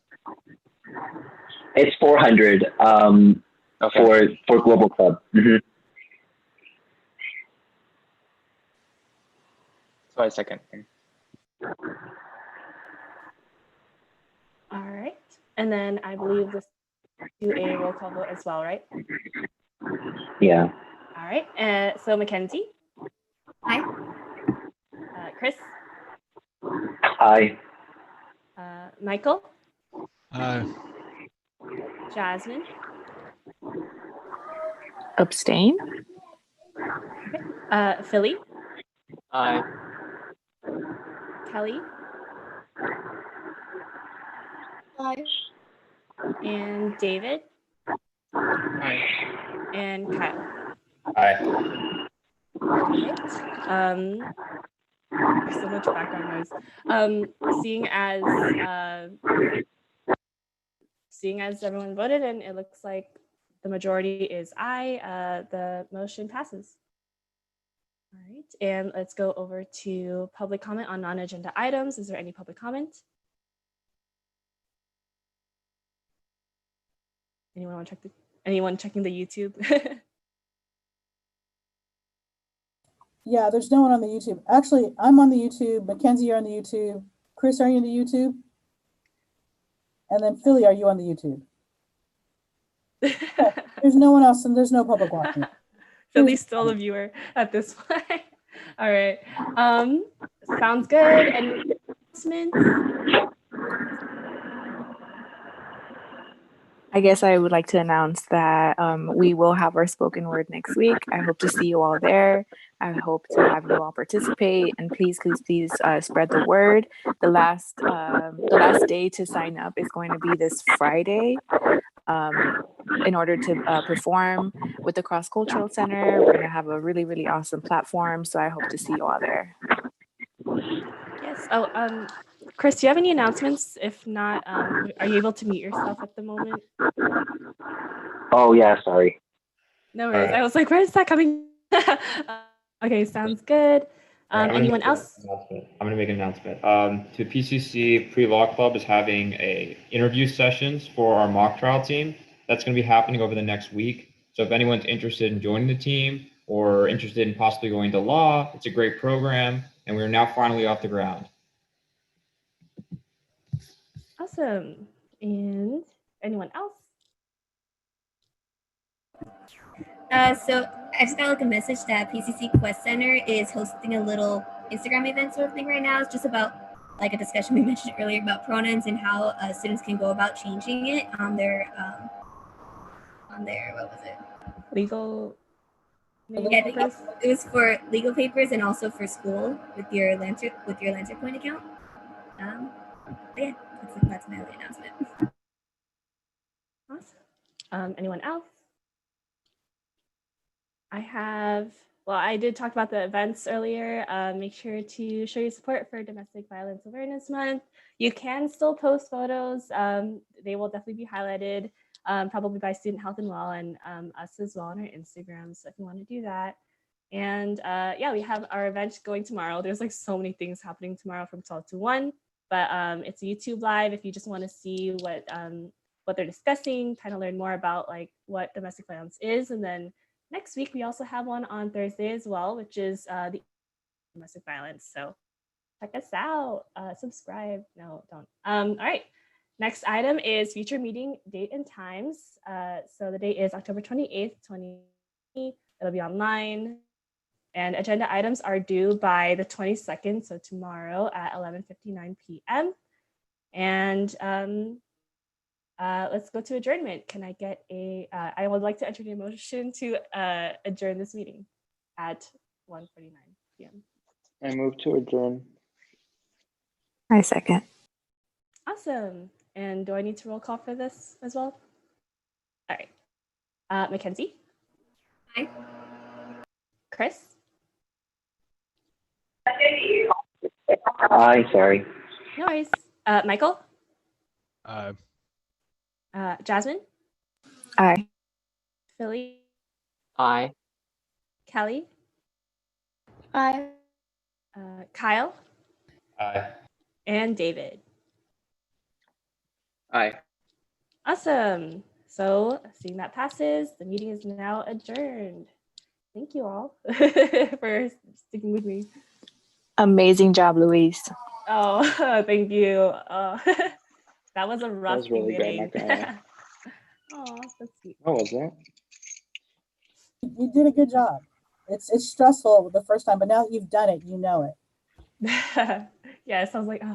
It's $400 Okay. for Global Club. Mm-hmm. So I second. All right. And then I believe this do a roll call vote as well, right? Yeah. All right. So Mackenzie? Aye. Chris? Aye. Michael? Aye. Jasmine? Abstain? Philly? Aye. Kelly? Aye. And David? Aye. And Kyle? Aye. Right. There's so much background noise. Seeing as everyone voted and it looks like the majority is aye, the motion passes. All right, and let's go over to public comment on non-agenda items. Is there any public comment? Anyone checking the YouTube? Yeah, there's no one on the YouTube. Actually, I'm on the YouTube. Mackenzie, you're on the YouTube. Chris, are you on the YouTube? And then Philly, are you on the YouTube? Okay. There's no one else and there's no public watching. Philly's still a viewer at this point. All right. Sounds good. Any announcements? I guess I would like to announce that we will have our spoken word next week. I hope to see you all there. I hope to have you all participate, and please spread the word. The last day to sign up is going to be this Friday. In order to perform with the Cross Cultural Center, we're going to have a really, really awesome platform. So I hope to see you all there. Yes. Oh, Chris, do you have any announcements? If not, are you able to mute yourself at the moment? Oh yeah, sorry. No worries. I was like, where is that coming? Okay, sounds good. Anyone else? I'm going to make an announcement. To PCC Pre-Law Club is having interview sessions for our mock trial team. That's going to be happening over the next week. So if anyone's interested in joining the team or interested in possibly going to law, it's a great program, and we're now finally off the ground. Awesome. And anyone else? So I just got like a message that PCC Quest Center is hosting a little Instagram event sort of thing right now. It's just about like a discussion we mentioned earlier about pronouns and how students can go about changing it on their what was it? Legal. Yeah, it was for legal papers and also for school with your Lancer Point account. But yeah, that's my only announcement. Awesome. Anyone else? I did talk about the events earlier. Make sure to show your support for Domestic Violence Awareness Month. You can still post photos. They will definitely be highlighted, probably by Student Health and Well and us as well on our Instagram. So if you want to do that. And yeah, we have our event going tomorrow. There's like so many things happening tomorrow from 12 to 1, but it's a YouTube live if you just want to see what they're discussing, kind of learn more about like what domestic violence is. And then next week, we also have one on Thursday as well, which is the domestic violence. So check us out, subscribe. No, don't. All right. Next item is future meeting date and times. So the date is October 28th, 2020. It'll be online. And agenda items are due by the 22nd, so tomorrow at 11:59 p.m. And let's go to adjournment. Can I get I would like to entertain a motion to adjourn this meeting at 1:49 p.m. I move to adjourn. I second. Awesome. And do I need to roll call for this as well? All right. Mackenzie? Hi. Chris? Hi, sorry. No worries. Michael? Jasmine? Aye. Philly? Aye. Kelly? Aye. Kyle? Aye. And David. Aye. Awesome. So seeing that passes, the meeting is now adjourned. Thank you all for sticking with me. Amazing job, Louise. Oh, thank you. That was a rough was really good, beginning. not gonna lie. Oh, that's sweet. What was that? You did a good job. It's stressful the first time, but now that you've done it, you know it. Yes, I was like, oh.